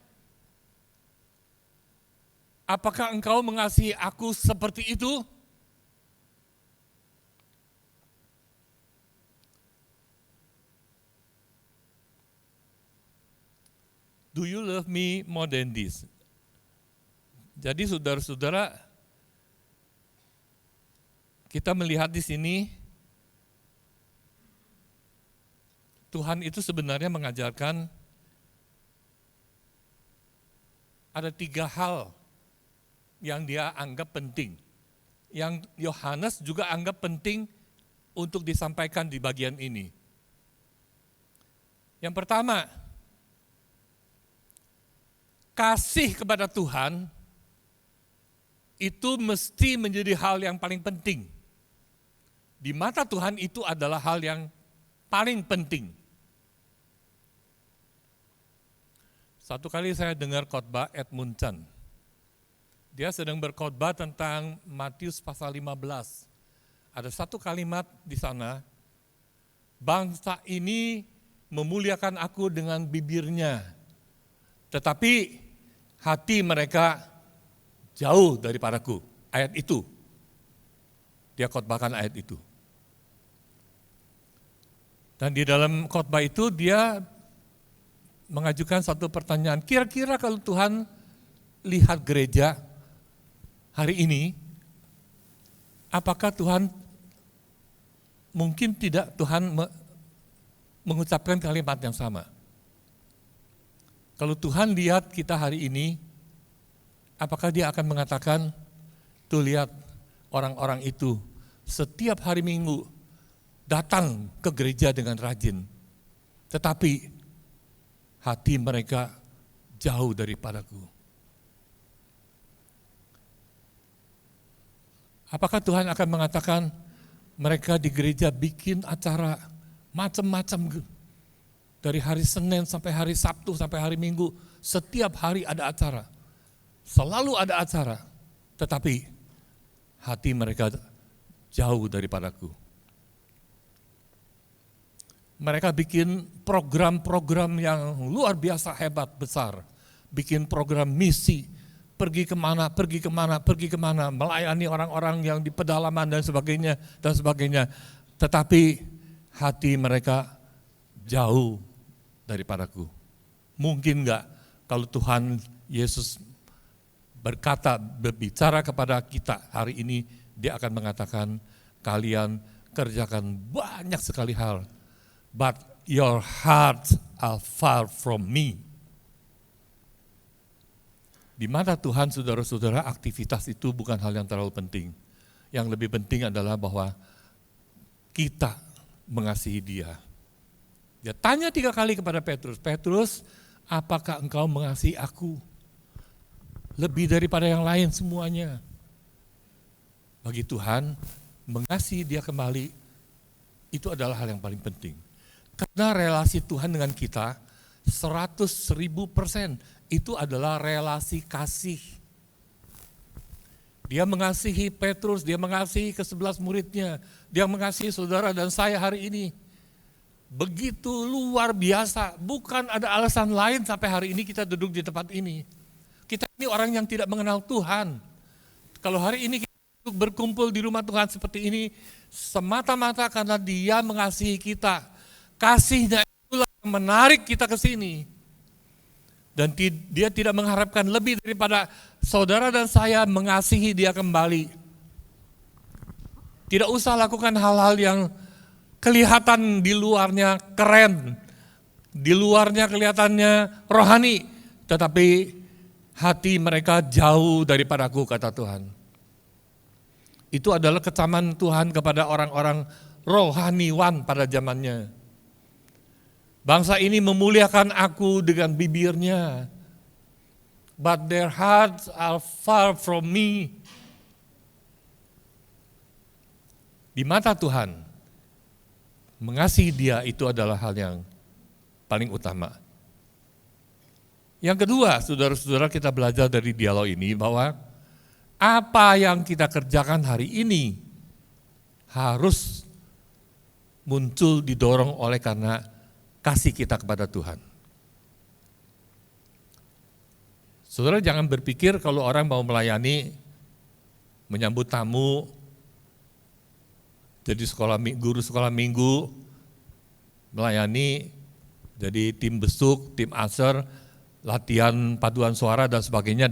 Speaker 4: Apakah engkau mengasihi aku seperti itu? Do you love me more than this? Jadi saudara-saudara, kita melihat di sini, Tuhan itu sebenarnya mengajarkan ada 3 hal yang dia anggap penting, yang Yohanes juga anggap penting untuk disampaikan di bagian ini. Yang pertama, kasih kepada Tuhan itu mesti menjadi hal yang paling penting. Di mata Tuhan itu adalah hal yang paling penting. Satu kali saya dengar khotbah Edmund Chan. Dia sedang berkhotbah tentang Matius pasal 15. Ada satu kalimat di sana, bangsa ini memuliakan aku dengan bibirnya, tetapi hati mereka jauh daripadaku. Ayat itu, dia khotbahkan ayat itu. Dan di dalam khotbah itu dia mengajukan satu pertanyaan, kira-kira kalau Tuhan lihat gereja hari ini, apakah Tuhan, mungkin tidak Tuhan mengucapkan kalimat yang sama. Kalau Tuhan lihat kita hari ini, apakah dia akan mengatakan, tuh lihat orang-orang itu setiap hari Minggu datang ke gereja dengan rajin, tetapi hati mereka jauh daripadaku. Apakah Tuhan akan mengatakan mereka di gereja bikin acara macam-macam dari hari Senin sampai hari Sabtu sampai hari Minggu, setiap hari ada acara, selalu ada acara, tetapi hati mereka jauh daripadaku. Mereka bikin program-program yang luar biasa hebat, besar. Bikin program misi, pergi kemana, melayani orang-orang yang di pedalaman dan sebagainya. Tetapi hati mereka jauh daripadaku. Mungkin enggak kalau Tuhan Yesus berbicara kepada kita hari ini, Dia akan mengatakan, kalian kerjakan banyak sekali hal, but your hearts are far from me. Di mata Tuhan, saudara-saudara, aktivitas itu bukan hal yang terlalu penting. Yang lebih penting adalah bahwa kita mengasihi Dia. Dia tanya 3 kali kepada Petrus, Petrus, apakah engkau mengasihi aku? Lebih daripada yang lain semuanya. Bagi Tuhan, mengasihi Dia kembali, itu adalah hal yang paling penting. Karena relasi Tuhan dengan kita 100.000% itu adalah relasi kasih. Dia mengasihi Petrus, Dia mengasihi ke-11 muridnya, Dia mengasihi saudara dan saya hari ini. Begitu luar biasa, bukan ada alasan lain sampai hari ini kita duduk di tempat ini. Kita ini orang yang tidak mengenal Tuhan. Kalau hari ini kita berkumpul di rumah Tuhan seperti ini, semata-mata karena Dia mengasihi kita. Kasihnya itulah yang menarik kita ke sini. Dan Dia tidak mengharapkan lebih daripada saudara dan saya mengasihi Dia kembali. Tidak usah lakukan hal-hal yang kelihatan di luarnya keren, di luarnya kelihatannya rohani, tetapi hati mereka jauh daripadaku, kata Tuhan. Itu adalah kecaman Tuhan kepada orang-orang rohaniwan pada zamannya. Bangsa ini memuliakan aku dengan bibirnya, but their hearts are far from me. Di mata Tuhan, mengasihi Dia itu adalah hal yang paling utama. Yang kedua, saudara-saudara, kita belajar dari dialog ini bahwa apa yang kita kerjakan hari ini harus muncul didorong oleh karena kasih kita kepada Tuhan. Saudara jangan berpikir kalau orang mau melayani, menyambut tamu, jadi guru sekolah minggu, melayani, jadi tim besuk, tim aser, latihan paduan suara dan sebagainya,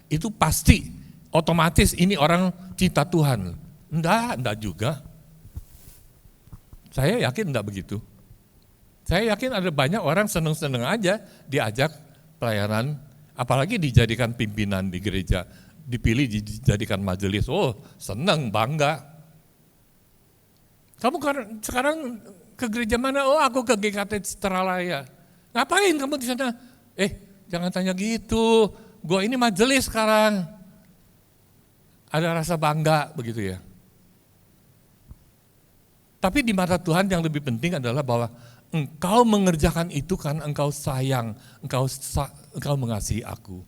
Speaker 4: itu pasti otomatis ini orang cinta Tuhan. Enggak juga. Saya yakin enggak begitu. Saya yakin ada banyak orang seneng-seneng aja diajak pelayanan, apalagi dijadikan pimpinan di gereja, dipilih dijadikan majelis, oh seneng, bangga. Kamu sekarang ke gereja mana? Oh aku ke GKT Citralaya. Ngapain kamu di sana? Jangan tanya gitu, gue ini majelis sekarang. Ada rasa bangga begitu ya. Tapi di mata Tuhan yang lebih penting adalah bahwa engkau mengerjakan itu karena engkau sayang, engkau mengasihi aku.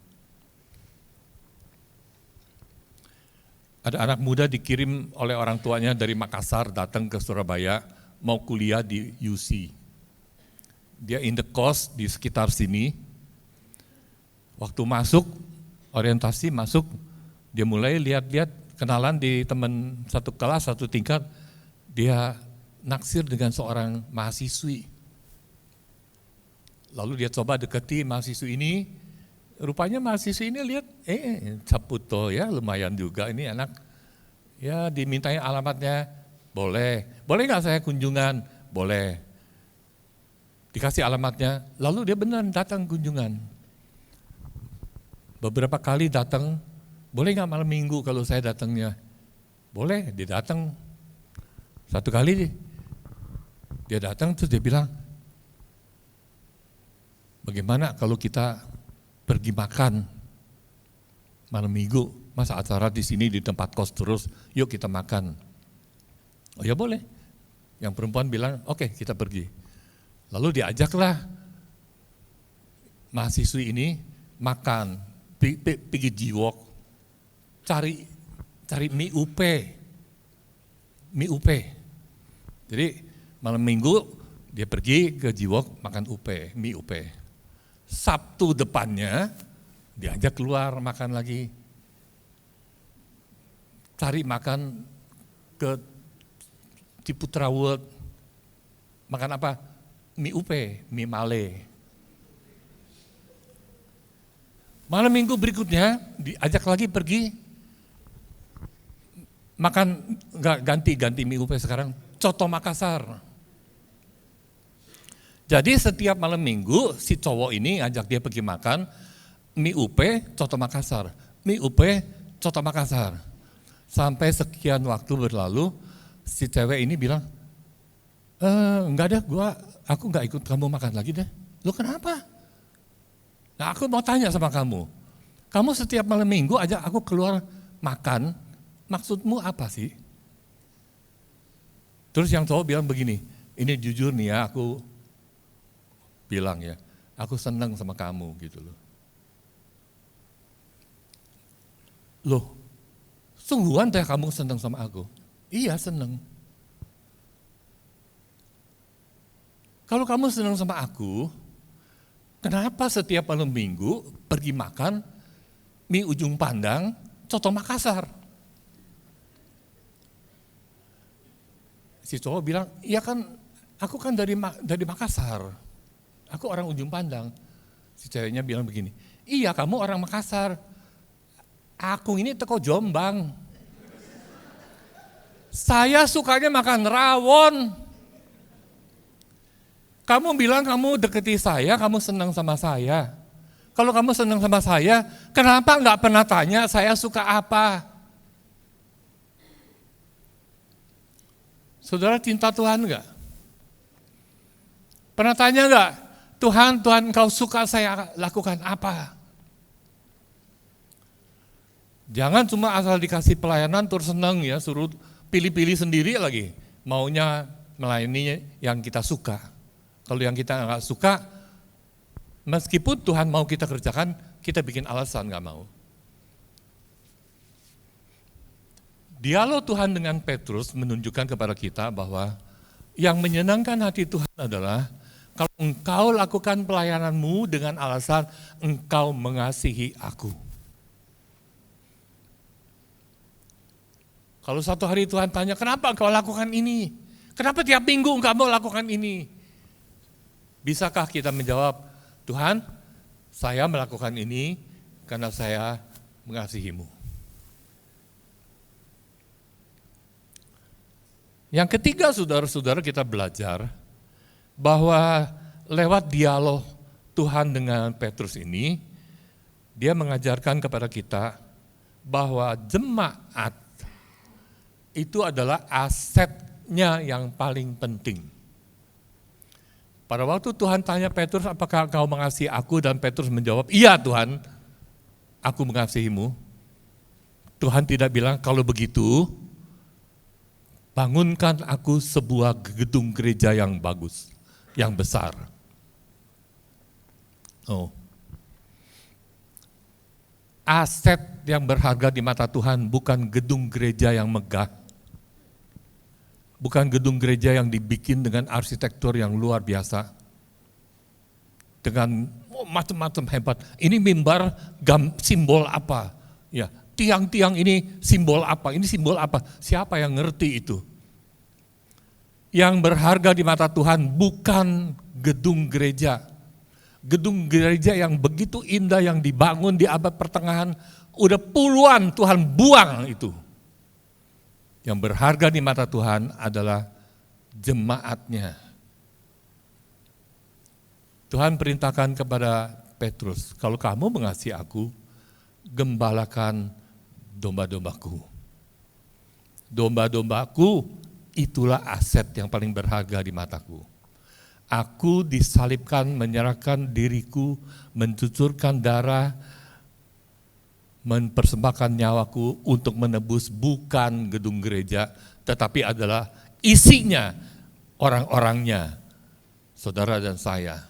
Speaker 4: Ada anak muda dikirim oleh orang tuanya dari Makassar datang ke Surabaya mau kuliah di UC. Dia in the course di sekitar sini. Waktu masuk, orientasi masuk, dia mulai lihat-lihat kenalan di teman satu kelas, satu tingkat, dia naksir dengan seorang mahasiswi. Lalu dia coba deketi mahasiswi ini, rupanya mahasiswi ini lihat, Saputo ya lumayan juga ini anak, ya dimintain alamatnya, boleh nggak saya kunjungan? Boleh. Dikasih alamatnya, lalu dia benar datang kunjungan. Beberapa kali datang, boleh nggak malam minggu kalau saya datangnya? Boleh, dia datang. Satu kali Dia datang terus dia bilang, bagaimana kalau kita pergi makan malam minggu, masa acara di sini di tempat kos terus, yuk kita makan. Oh ya boleh. Yang perempuan bilang, oke, kita pergi. Lalu diajaklah mahasiswi ini makan, pergi jiwok, cari mie upe. Jadi malam minggu dia pergi ke jiwok makan mie upe. Sabtu depannya diajak keluar makan lagi. Cari makan ke Ciputra World. Makan apa? Mie upe, mie male. Malam minggu berikutnya diajak lagi pergi makan, enggak ganti mie upe sekarang, coto Makassar. Jadi setiap malam minggu si cowok ini ajak dia pergi makan mie upe, coto Makassar. Mie upe, coto Makassar. Sampai sekian waktu berlalu, si cewek ini bilang, enggak deh, aku enggak ikut kamu makan lagi deh. Lu kenapa? Nah aku mau tanya sama kamu setiap malam minggu ajak aku keluar makan, maksudmu apa sih? Terus yang cowok bilang begini, ini jujur nih ya, aku bilang ya, aku senang sama kamu gitu loh. Loh, sungguhan teh kamu senang sama aku? Iya senang. Kalau kamu senang sama aku, kenapa setiap malam minggu pergi makan mie ujung pandang, coto Makassar? Si cowok bilang, iya kan aku kan dari Makassar, aku orang ujung pandang. Si ceweknya bilang begini, iya kamu orang Makassar, aku ini teko Jombang. Saya sukanya makan rawon. Kamu bilang kamu deketi saya, kamu senang sama saya. Kalau kamu senang sama saya, kenapa enggak pernah tanya saya suka apa? Saudara cinta Tuhan enggak? Pernah tanya enggak? Tuhan engkau suka saya lakukan apa? Jangan cuma asal dikasih pelayanan terus senang ya, suruh pilih-pilih sendiri lagi. Maunya melayani yang kita suka. Kalau yang kita enggak suka, meskipun Tuhan mau kita kerjakan, kita bikin alasan enggak mau. Dialog Tuhan dengan Petrus menunjukkan kepada kita bahwa yang menyenangkan hati Tuhan adalah kalau engkau lakukan pelayananmu dengan alasan engkau mengasihi aku. Kalau satu hari Tuhan tanya, kenapa engkau lakukan ini? Kenapa tiap minggu engkau mau lakukan ini? Bisakah kita menjawab, Tuhan, saya melakukan ini karena saya mengasihimu. Yang ketiga, saudara-saudara, kita belajar bahwa lewat dialog Tuhan dengan Petrus ini, dia mengajarkan kepada kita bahwa jemaat itu adalah asetnya yang paling penting. Pada waktu Tuhan tanya Petrus, apakah engkau mengasihi aku? Dan Petrus menjawab, iya Tuhan, aku mengasihimu. Tuhan tidak bilang, kalau begitu, bangunkan aku sebuah gedung gereja yang bagus, yang besar. Oh. Aset yang berharga di mata Tuhan bukan gedung gereja yang megah, bukan gedung gereja yang dibikin dengan arsitektur yang luar biasa, dengan macam-macam hebat. Ini mimbar simbol apa? Ya, tiang-tiang ini simbol apa? Ini simbol apa? Siapa yang ngerti itu? Yang berharga di mata Tuhan bukan gedung gereja. Gedung gereja yang begitu indah yang dibangun di abad pertengahan, udah puluhan Tuhan buang itu. Yang berharga di mata Tuhan adalah jemaatnya. Tuhan perintahkan kepada Petrus, kalau kamu mengasihi aku, gembalakan domba-dombaku. Domba-dombaku itulah aset yang paling berharga di mataku. Aku disalibkan, menyerahkan diriku, mencucurkan darah, mempersembahkan nyawaku untuk menebus bukan gedung gereja, tetapi adalah isinya, orang-orangnya, saudara dan saya.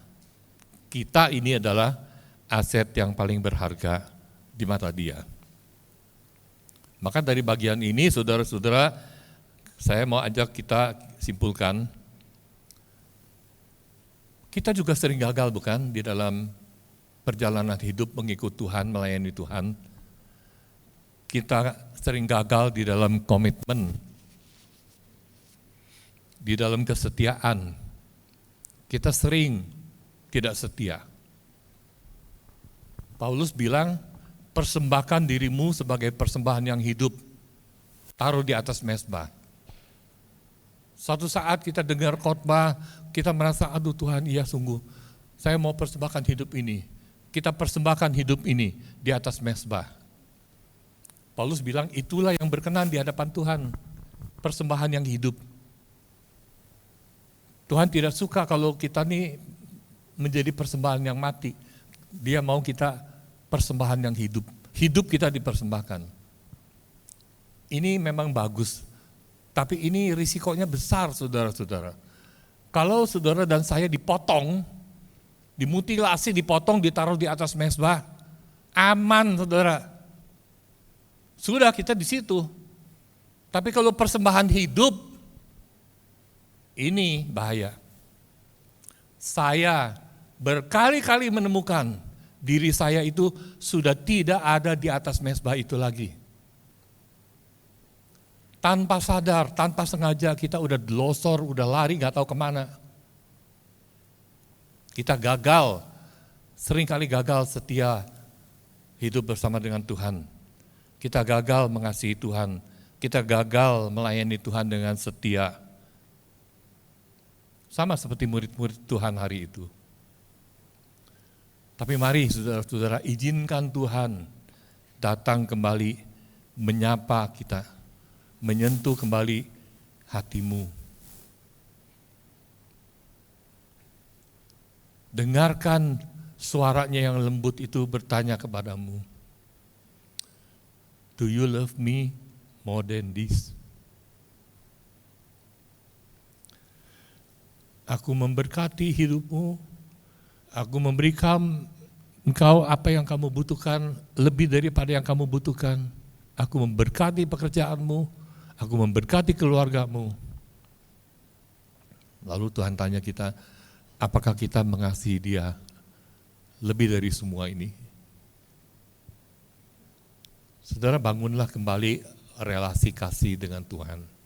Speaker 4: Kita ini adalah aset yang paling berharga di mata Dia. Maka dari bagian ini, saudara-saudara, saya mau ajak kita simpulkan, kita juga sering gagal bukan di dalam perjalanan hidup mengikut Tuhan, melayani Tuhan. Kita sering gagal di dalam komitmen, di dalam kesetiaan. Kita sering tidak setia. Paulus bilang, persembahkan dirimu sebagai persembahan yang hidup, taruh di atas mezbah. Suatu saat kita dengar khotbah, kita merasa, aduh Tuhan, iya sungguh, saya mau persembahkan hidup ini. Kita persembahkan hidup ini di atas mezbah. Paulus bilang, itulah yang berkenan di hadapan Tuhan, persembahan yang hidup. Tuhan tidak suka kalau kita nih menjadi persembahan yang mati. Dia mau kita persembahan yang hidup. Hidup kita dipersembahkan. Ini memang bagus. Tapi ini risikonya besar, saudara-saudara. Kalau saudara dan saya dipotong, dimutilasi, dipotong, ditaruh di atas mezbah, aman, saudara. Sudah, kita di situ. Tapi kalau persembahan hidup, ini bahaya. Saya berkali-kali menemukan diri saya itu sudah tidak ada di atas mezbah itu lagi. Tanpa sadar, tanpa sengaja kita udah delosor, udah lari gak tahu kemana. Kita gagal, seringkali gagal setia hidup bersama dengan Tuhan. Kita gagal mengasihi Tuhan, kita gagal melayani Tuhan dengan setia. Sama seperti murid-murid Tuhan hari itu. Tapi mari saudara-saudara, izinkan Tuhan datang kembali menyapa kita, menyentuh kembali hatimu. Dengarkan suaranya yang lembut itu bertanya kepadamu, do you love me more than this? Aku memberkati hidupmu, aku memberikan engkau apa yang kamu butuhkan, lebih daripada yang kamu butuhkan. Aku memberkati pekerjaanmu, aku memberkati keluargamu. Lalu Tuhan tanya kita, apakah kita mengasihi Dia lebih dari semua ini? Saudara, bangunlah kembali relasi kasih dengan Tuhan.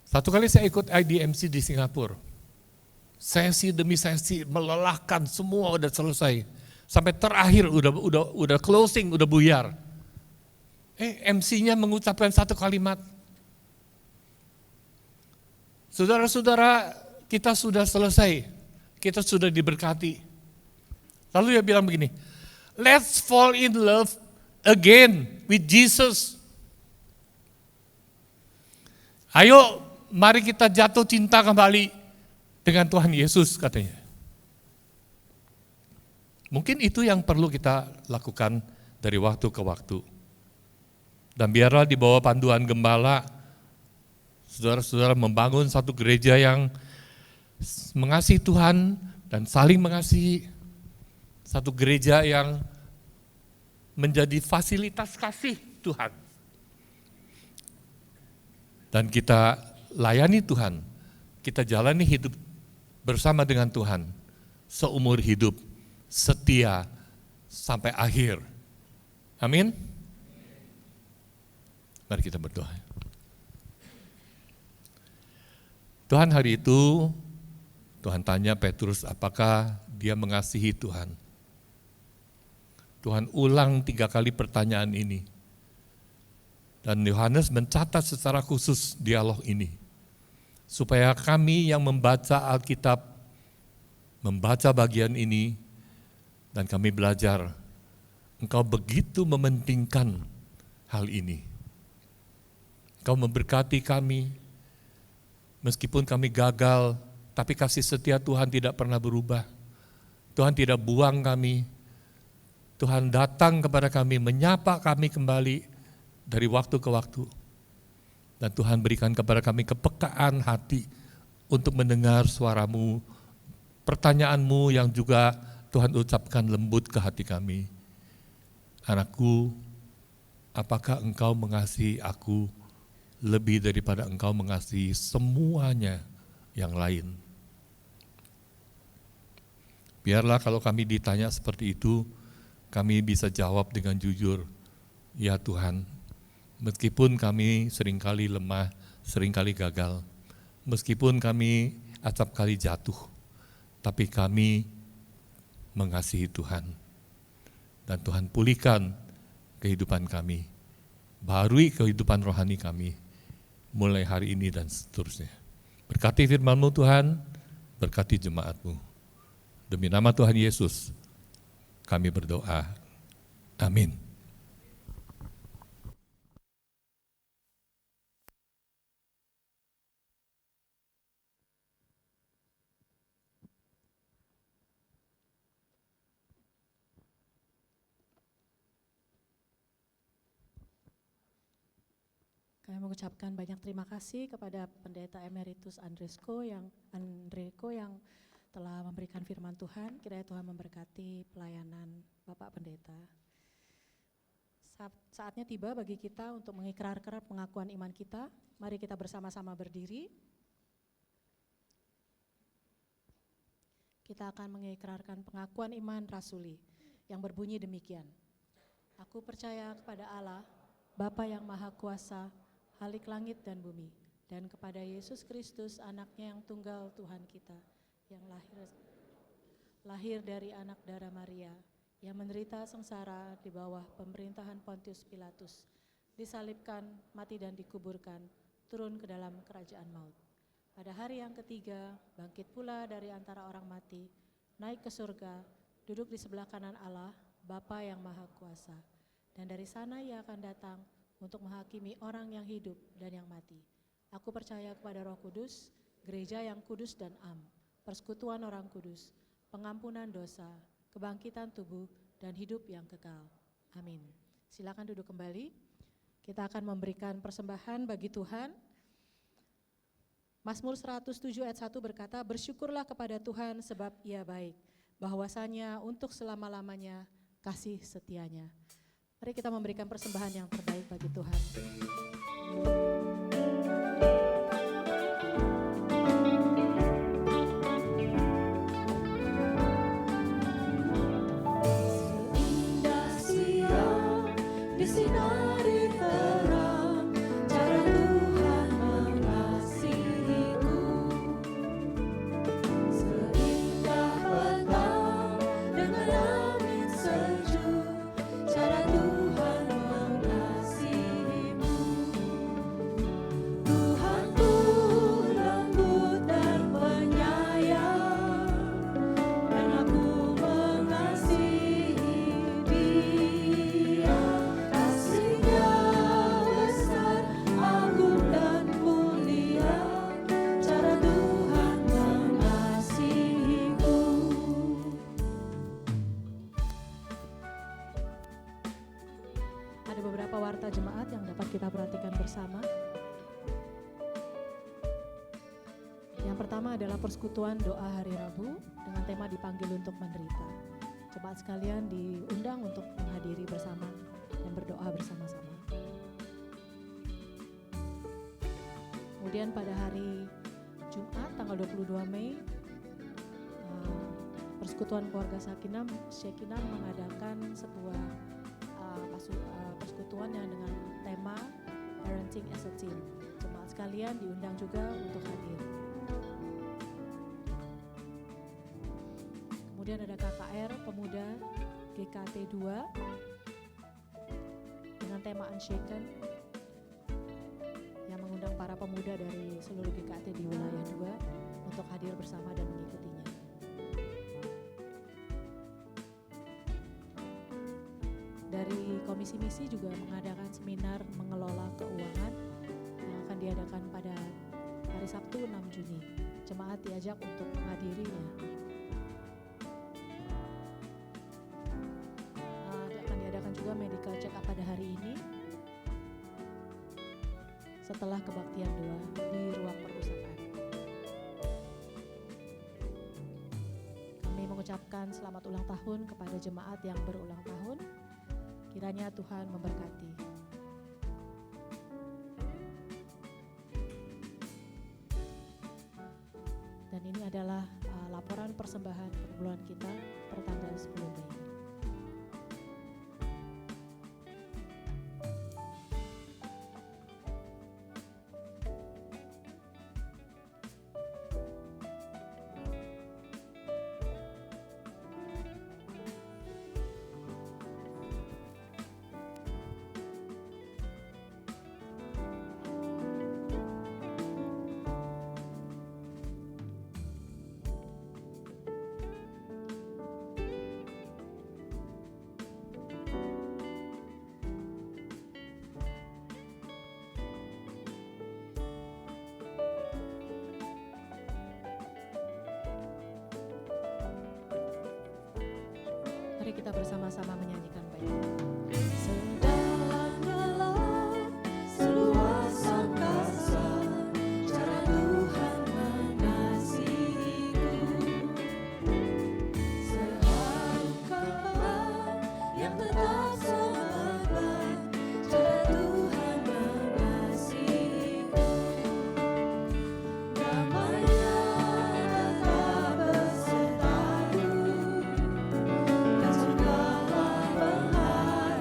Speaker 4: Satu kali saya ikut IDMC di Singapura. Sesi demi sesi melelahkan, semua udah selesai. Sampai terakhir udah closing, udah buyar. MC-nya mengucapkan satu kalimat. Saudara-saudara, kita sudah selesai. Kita sudah diberkati. Lalu dia bilang begini, let's fall in love again with Jesus. Ayo, mari kita jatuh cinta kembali dengan Tuhan Yesus, katanya. Mungkin itu yang perlu kita lakukan dari waktu ke waktu. Dan biarlah di bawah panduan gembala, saudara-saudara membangun satu gereja yang mengasihi Tuhan dan saling mengasihi. Satu gereja yang menjadi fasilitas kasih Tuhan. Dan kita layani Tuhan, kita jalani hidup bersama dengan Tuhan, seumur hidup, setia sampai akhir. Amin. Mari kita berdoa. Tuhan, hari itu Tuhan tanya Petrus apakah dia mengasihi Tuhan. Tuhan ulang 3 kali pertanyaan ini. Dan Yohanes mencatat secara khusus dialog ini. Supaya kami yang membaca Alkitab, membaca bagian ini, dan kami belajar, engkau begitu mementingkan hal ini. Kau memberkati kami, meskipun kami gagal, tapi kasih setia Tuhan tidak pernah berubah. Tuhan tidak buang kami, Tuhan datang kepada kami, menyapa kami kembali dari waktu ke waktu. Dan Tuhan berikan kepada kami kepekaan hati untuk mendengar suara-Mu, pertanyaan-Mu yang juga Tuhan ucapkan lembut ke hati kami. Anakku, apakah engkau mengasihi aku lebih daripada engkau mengasihi semuanya yang lain? Biarlah kalau kami ditanya seperti itu, kami bisa jawab dengan jujur, ya Tuhan, meskipun kami seringkali lemah, seringkali gagal, meskipun kami acap kali jatuh, tapi kami mengasihi Tuhan. Dan Tuhan pulihkan kehidupan kami, baharui kehidupan rohani kami, mulai hari ini dan seterusnya. Berkati firman-Mu Tuhan, berkati jemaat-Mu. Demi nama Tuhan Yesus, kami berdoa. Amin.
Speaker 1: Kami mengucapkan banyak terima kasih kepada Pendeta Emeritus Andreko yang telah memberikan firman Tuhan. Kiranya Tuhan memberkati pelayanan Bapak Pendeta. Saatnya tiba bagi kita untuk mengikrarkan pengakuan iman kita. Mari kita bersama-sama berdiri. Kita akan mengikrarkan pengakuan iman rasuli yang berbunyi demikian. Aku percaya kepada Allah, Bapa yang Maha Kuasa, Khalik langit dan bumi, dan kepada Yesus Kristus, anaknya yang tunggal Tuhan kita, yang lahir dari anak darah Maria, yang menderita sengsara di bawah pemerintahan Pontius Pilatus, disalibkan, mati dan dikuburkan, turun ke dalam kerajaan maut. Pada hari yang ketiga, bangkit pula dari antara orang mati, naik ke surga, duduk di sebelah kanan Allah, Bapa yang Maha Kuasa. Dan dari sana Ia akan datang untuk menghakimi orang yang hidup dan yang mati. Aku percaya kepada Roh Kudus, gereja yang kudus dan am, persekutuan orang kudus, pengampunan dosa, kebangkitan tubuh, dan hidup yang kekal. Amin. Silakan duduk kembali. Kita akan memberikan persembahan bagi Tuhan. Mazmur 107 ayat 1 berkata, bersyukurlah kepada Tuhan sebab Ia baik, bahwasanya untuk selama-lamanya kasih setianya. Mari kita memberikan persembahan yang terbaik bagi Tuhan.
Speaker 2: Seindah siang disinari terang, cara Tuhan mengasihiku. Seindah petang dengan angin sejuk, cara Tuhan mengasihimu. Tuhanku lembut dan penyayang, dan aku mengasihi Dia. Kasih-Nya besar, agung dan mulia, cara Tuhan mengasihiku.
Speaker 1: Ada beberapa warta jemaat yang dapat kita perhatikan bersama. Yang pertama adalah persekutuan doa hari Rabu dengan tema dipanggil untuk menderita. Jemaat sekalian diundang untuk menghadiri bersama dan berdoa bersama-sama. Kemudian pada hari Jumat tanggal 22 Mei, Persekutuan Keluarga Shekinah mengadakan sebuah persekutuan yang dengan tema Parenting as a Team. Jemaat sekalian diundang juga untuk hadir. Kemudian ada KKR Pemuda GKT 2 dengan tema Unshaken yang mengundang para pemuda dari seluruh GKT di wilayah 2 untuk hadir bersama dan mengikutinya. Dari Komisi Misi juga mengadakan seminar mengelola keuangan akan diadakan pada hari Sabtu 6 Juni. Jemaat diajak untuk menghadirinya. Akan diadakan juga medical check up pada hari ini setelah kebaktian 2 di ruang perusahaan. Kami mengucapkan selamat ulang tahun kepada jemaat yang berulang tahun. Kiranya Tuhan memberkati. Dan ini adalah laporan persembahan perpuluhan kita per tanggal 10 Mei. Mari kita bersama-sama menyanyikan bait.
Speaker 2: Sedalam seluas angkasa, cara Tuhan mengasihiku. Seharum kapal yang tetap selamat, cara Tuhan mengasihiku. Damai-Nya tetap besertaku, dan segala pengharapan.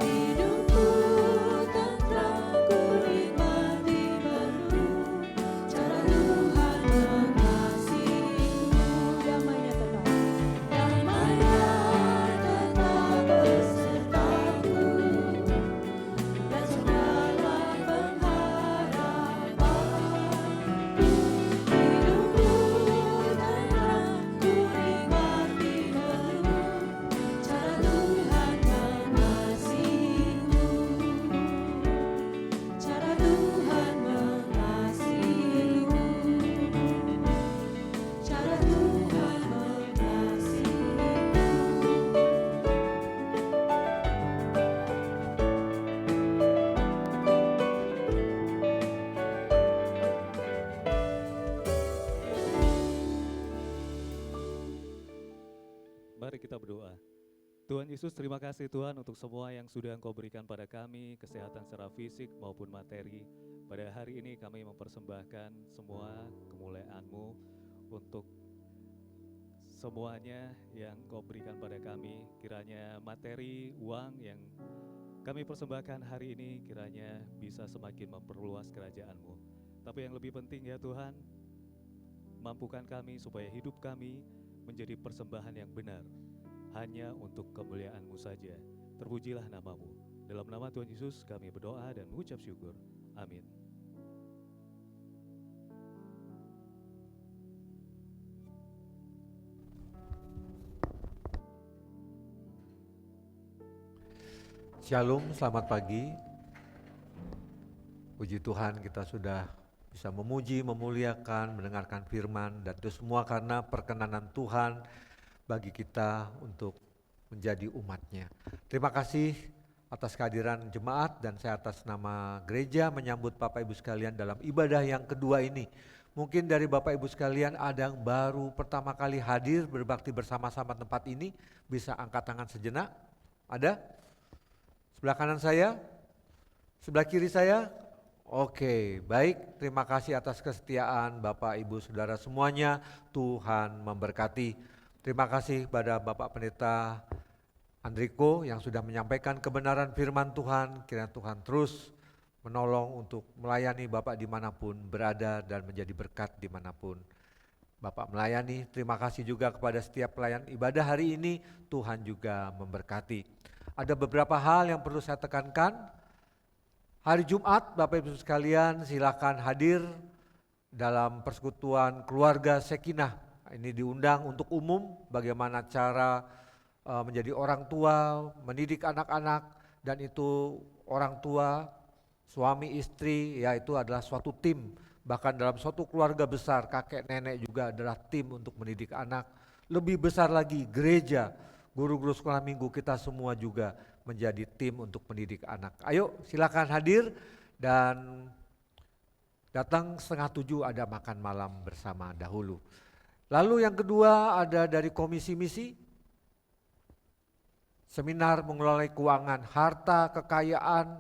Speaker 2: Hidupku tentram, ku nikmati penuh, cara Tuhan mengasihiku.
Speaker 1: Damai-Nya tetap.
Speaker 2: Damai-Nya tetap besertaku, dan segala pengharapan. Hidupku tentram, ku nikmati penuh, cara Tuhan mengasihiku. Cara Tuhan mengasihiku. Cara Tuhan mengasihiku.
Speaker 5: Mari kita berdoa. Tuhan Yesus, terima kasih Tuhan untuk semua yang sudah Engkau berikan pada kami, kesehatan secara fisik maupun materi. Pada hari ini kami mempersembahkan semua kemuliaan-Mu untuk semuanya yang Engkau berikan pada kami. Kiranya materi, uang yang kami persembahkan hari ini kiranya bisa semakin memperluas kerajaan-Mu. Tapi yang lebih penting ya Tuhan, mampukan kami supaya hidup kami menjadi persembahan yang benar, hanya untuk kemuliaan-Mu saja. Terpujilah nama-Mu. Dalam nama Tuhan Yesus kami berdoa dan mengucap syukur. Amin.
Speaker 3: Shalom, selamat pagi. Puji Tuhan, kita sudah bisa memuji, memuliakan, mendengarkan firman, dan itu semua karena perkenanan Tuhan bagi kita untuk menjadi umat-Nya. Terima kasih atas kehadiran jemaat, dan saya atas nama gereja menyambut Bapak Ibu sekalian dalam ibadah yang kedua ini. Mungkin dari Bapak Ibu sekalian ada yang baru pertama kali hadir berbakti bersama-sama tempat ini, bisa angkat tangan sejenak. Ada? Sebelah kanan saya? Sebelah kiri saya? Oke, baik. Terima kasih atas kesetiaan Bapak, Ibu, Saudara semuanya. Tuhan memberkati. Terima kasih pada Bapak Pendeta Andriko yang sudah menyampaikan kebenaran firman Tuhan. Kiranya Tuhan terus menolong untuk melayani Bapak dimanapun berada dan menjadi berkat dimanapun Bapak melayani. Terima kasih juga kepada setiap pelayan ibadah hari ini. Tuhan juga memberkati. Ada beberapa hal yang perlu saya tekankan. Hari Jumat, Bapak Ibu sekalian, silakan hadir dalam persekutuan keluarga Sekinah. Ini diundang untuk umum, bagaimana cara menjadi orang tua, mendidik anak-anak, dan itu orang tua suami istri ya itu adalah suatu tim. Bahkan dalam suatu keluarga besar, kakek nenek juga adalah tim untuk mendidik anak. Lebih besar lagi gereja, guru-guru sekolah minggu, kita semua juga menjadi tim untuk mendidik anak. Ayo silakan hadir dan datang 6:30 ada makan malam bersama dahulu. Lalu yang kedua ada dari komisi misi, seminar mengelola keuangan, harta, kekayaan,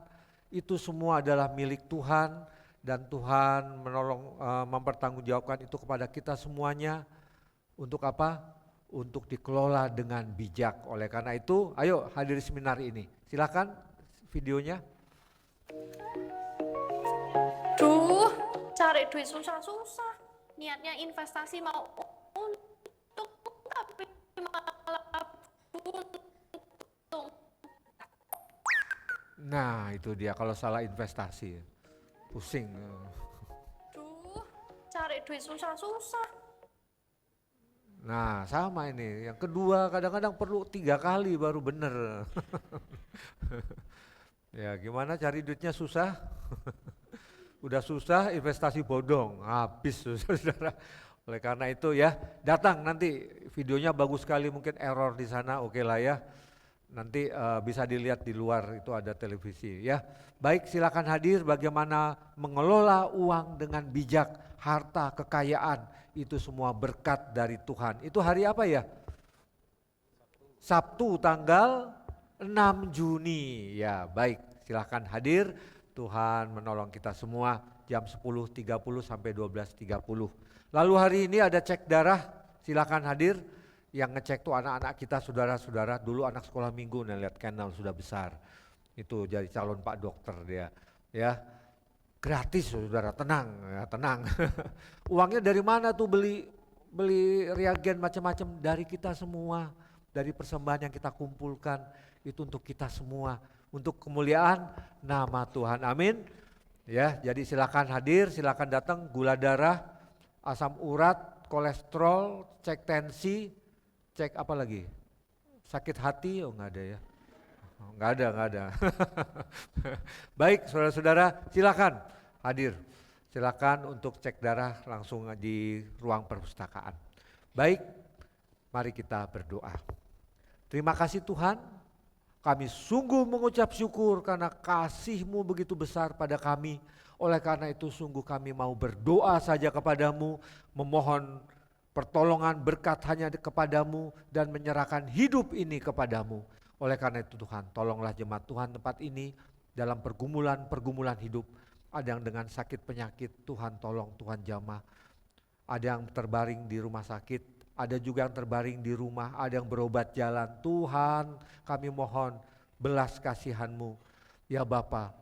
Speaker 3: itu semua adalah milik Tuhan. Dan Tuhan menolong mempertanggungjawabkan itu kepada kita semuanya. Untuk apa? Untuk dikelola dengan bijak. Oleh karena itu, ayo hadiri seminar ini. Silakan videonya.
Speaker 6: Duh, cari duit susah-susah. Niatnya investasi mau untung, tapi malah buntung.
Speaker 3: Nah itu dia kalau salah investasi. Pusing.
Speaker 6: Duh, cari duit susah-susah.
Speaker 3: Nah sama ini, yang kedua kadang-kadang perlu 3 kali baru bener. Ya gimana cari duitnya susah? Udah susah investasi bodong, habis saudara. Oleh karena itu ya datang nanti videonya bagus sekali, mungkin error di sana oke lah ya. Nanti bisa dilihat di luar itu ada televisi ya. Baik silakan hadir, bagaimana mengelola uang dengan bijak, harta, kekayaan itu semua berkat dari Tuhan. Itu hari apa ya? Sabtu tanggal 6 Juni ya. Baik silakan hadir, Tuhan menolong kita semua jam 10.30 sampai 12.30. Lalu hari ini ada cek darah, silakan hadir. Yang ngecek tuh anak-anak kita, saudara-saudara, dulu anak sekolah minggu, nah lihat Kenal sudah besar. Itu jadi calon Pak Dokter dia. Ya, gratis saudara, tenang, ya, tenang. Uangnya dari mana tuh beli reagen macam-macam? Dari kita semua, dari persembahan yang kita kumpulkan, itu untuk kita semua. Untuk kemuliaan nama Tuhan, amin. Ya, jadi silakan hadir, silakan datang, gula darah, asam urat, kolesterol, cek tensi, cek apa lagi? Sakit hati? Oh enggak ada ya. Oh, enggak ada. Baik saudara-saudara silakan hadir. Silakan untuk cek darah langsung di ruang perpustakaan. Baik, mari kita berdoa. Terima kasih Tuhan, kami sungguh mengucap syukur karena kasih-Mu begitu besar pada kami. Oleh karena itu sungguh kami mau berdoa saja kepadamu, memohon pertolongan berkat hanya kepadamu dan menyerahkan hidup ini kepadamu. Oleh karena itu Tuhan, tolonglah jemaat Tuhan tempat ini dalam pergumulan hidup. Ada yang dengan sakit penyakit, Tuhan tolong, Tuhan jamah. Ada yang terbaring di rumah sakit, ada juga yang terbaring di rumah, ada yang berobat jalan. Tuhan kami mohon belas kasihan-Mu. Ya Bapa,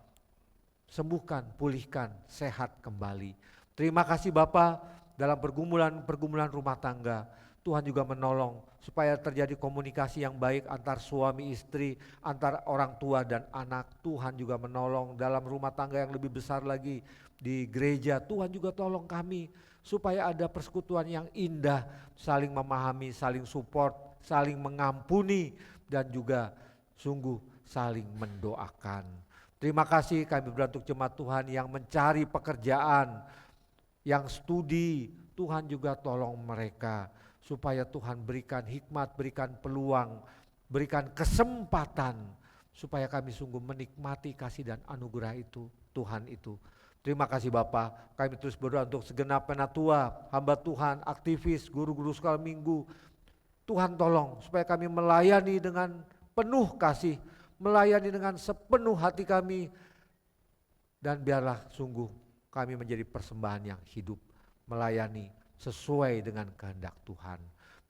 Speaker 3: sembuhkan, pulihkan, sehat kembali. Terima kasih Bapa. Dalam pergumulan rumah tangga, Tuhan juga menolong supaya terjadi komunikasi yang baik antar suami istri, antar orang tua dan anak. Tuhan juga menolong dalam rumah tangga yang lebih besar lagi di gereja. Tuhan juga tolong kami supaya ada persekutuan yang indah, saling memahami, saling support, saling mengampuni dan juga sungguh saling mendoakan. Terima kasih kami beruntuk jemaat Tuhan yang mencari pekerjaan, yang studi, Tuhan juga tolong mereka supaya Tuhan berikan hikmat, berikan peluang, berikan kesempatan supaya kami sungguh menikmati kasih dan anugerah itu, Tuhan itu. Terima kasih Bapa, kami terus berdoa untuk segenap penatua, hamba Tuhan, aktivis, guru-guru sekolah minggu. Tuhan tolong supaya kami melayani dengan penuh kasih, melayani dengan sepenuh hati kami, dan biarlah sungguh kami menjadi persembahan yang hidup, melayani sesuai dengan kehendak Tuhan.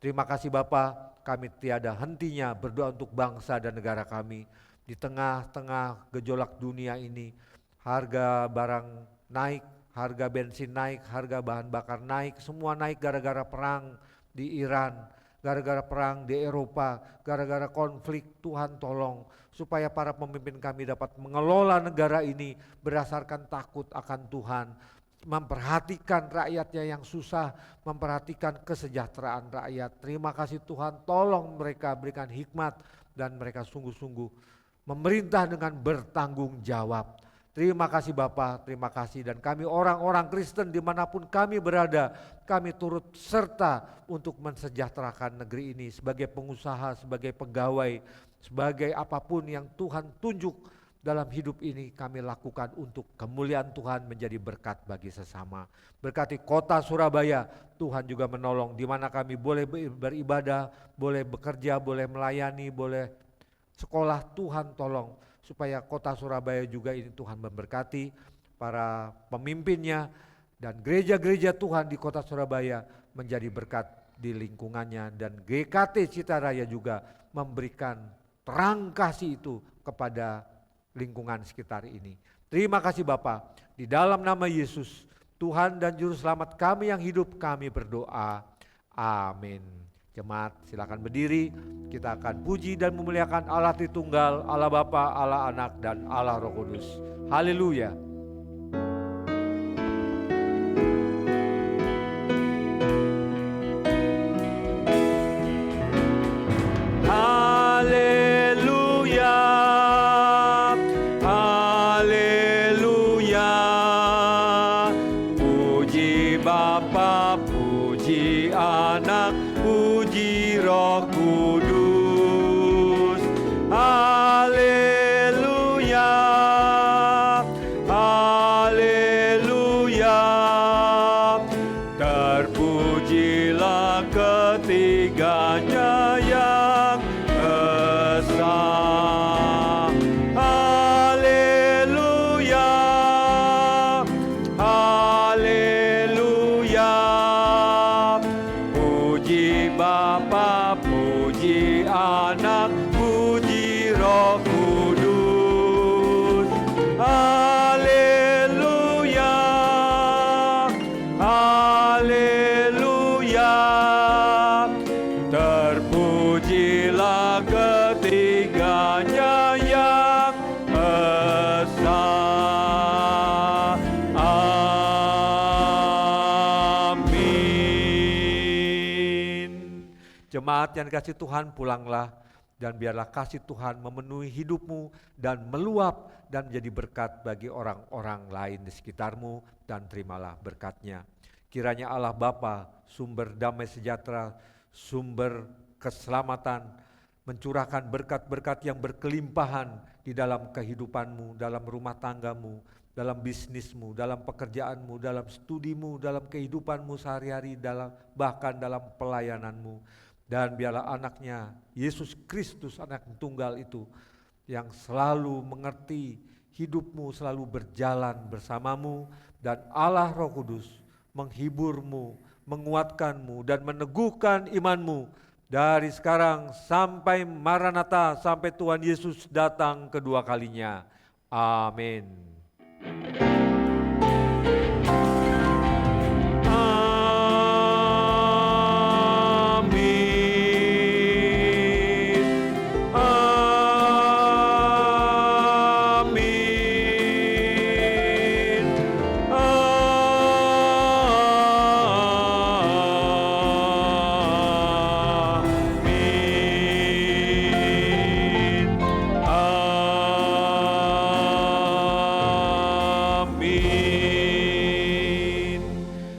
Speaker 3: Terima kasih Bapa, kami tiada hentinya berdoa untuk bangsa dan negara kami. Di tengah-tengah gejolak dunia ini, harga barang naik, harga bensin naik, harga bahan bakar naik, semua naik gara-gara perang di Iran, gara-gara perang di Eropa, gara-gara konflik. Tuhan tolong supaya para pemimpin kami dapat mengelola negara ini berdasarkan takut akan Tuhan, memperhatikan rakyatnya yang susah, memperhatikan kesejahteraan rakyat. Terima kasih Tuhan, tolong mereka, berikan hikmat dan mereka sungguh-sungguh memerintah dengan bertanggung jawab. Terima kasih Bapa, terima kasih. Dan kami orang-orang Kristen dimanapun kami berada, kami turut serta untuk mensejahterakan negeri ini sebagai pengusaha, sebagai pegawai, sebagai apapun yang Tuhan tunjuk dalam hidup ini kami lakukan untuk kemuliaan Tuhan menjadi berkat bagi sesama. Berkati kota Surabaya, Tuhan juga menolong di mana kami boleh beribadah, boleh bekerja, boleh melayani, boleh sekolah. Tuhan tolong supaya kota Surabaya juga ini Tuhan memberkati para pemimpinnya dan gereja-gereja Tuhan di kota Surabaya menjadi berkat di lingkungannya, dan GKT Citaraya juga memberikan terang kasih itu kepada lingkungan sekitar ini. Terima kasih Bapa, di dalam nama Yesus Tuhan dan Juru Selamat kami yang hidup, kami berdoa. Amin. Jemaat silakan berdiri, kita akan puji dan memuliakan Allah Tritunggal, Allah Bapa, Allah Anak, dan Allah Roh Kudus. Haleluya. Haleluya, haleluya. Puji Bapa, puji Anak, puji Roh Kudus. Haleluya, haleluya. Terpujilah ketiganya yang esa. Haleluya, haleluya. Puji Bapa, puji Anak, puji Roh Kudus. Haleluya, haleluya. Terpujilah ketiganya yang esa. Amin. Jemaat yang dikasihi Tuhan, pulanglah dan biarlah kasih Tuhan memenuhi hidupmu dan meluap dan menjadi berkat bagi orang-orang lain di sekitarmu, dan terimalah berkatnya. Kiranya Allah Bapa, sumber damai sejahtera, sumber keselamatan, mencurahkan berkat-berkat yang berkelimpahan di dalam kehidupanmu, dalam rumah tanggamu, dalam bisnismu, dalam pekerjaanmu, dalam studimu, dalam kehidupanmu sehari-hari, bahkan dalam pelayananmu. Dan biarlah anaknya, Yesus Kristus, anak tunggal itu, yang selalu mengerti hidupmu, selalu berjalan bersamamu, dan Allah Roh Kudus menghiburmu, menguatkanmu, dan meneguhkan imanmu dari sekarang sampai Maranatha, sampai Tuhan Yesus datang kedua kalinya. Amin.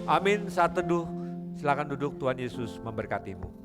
Speaker 3: Amin. Saat teduh, silakan duduk. Tuhan Yesus memberkatimu.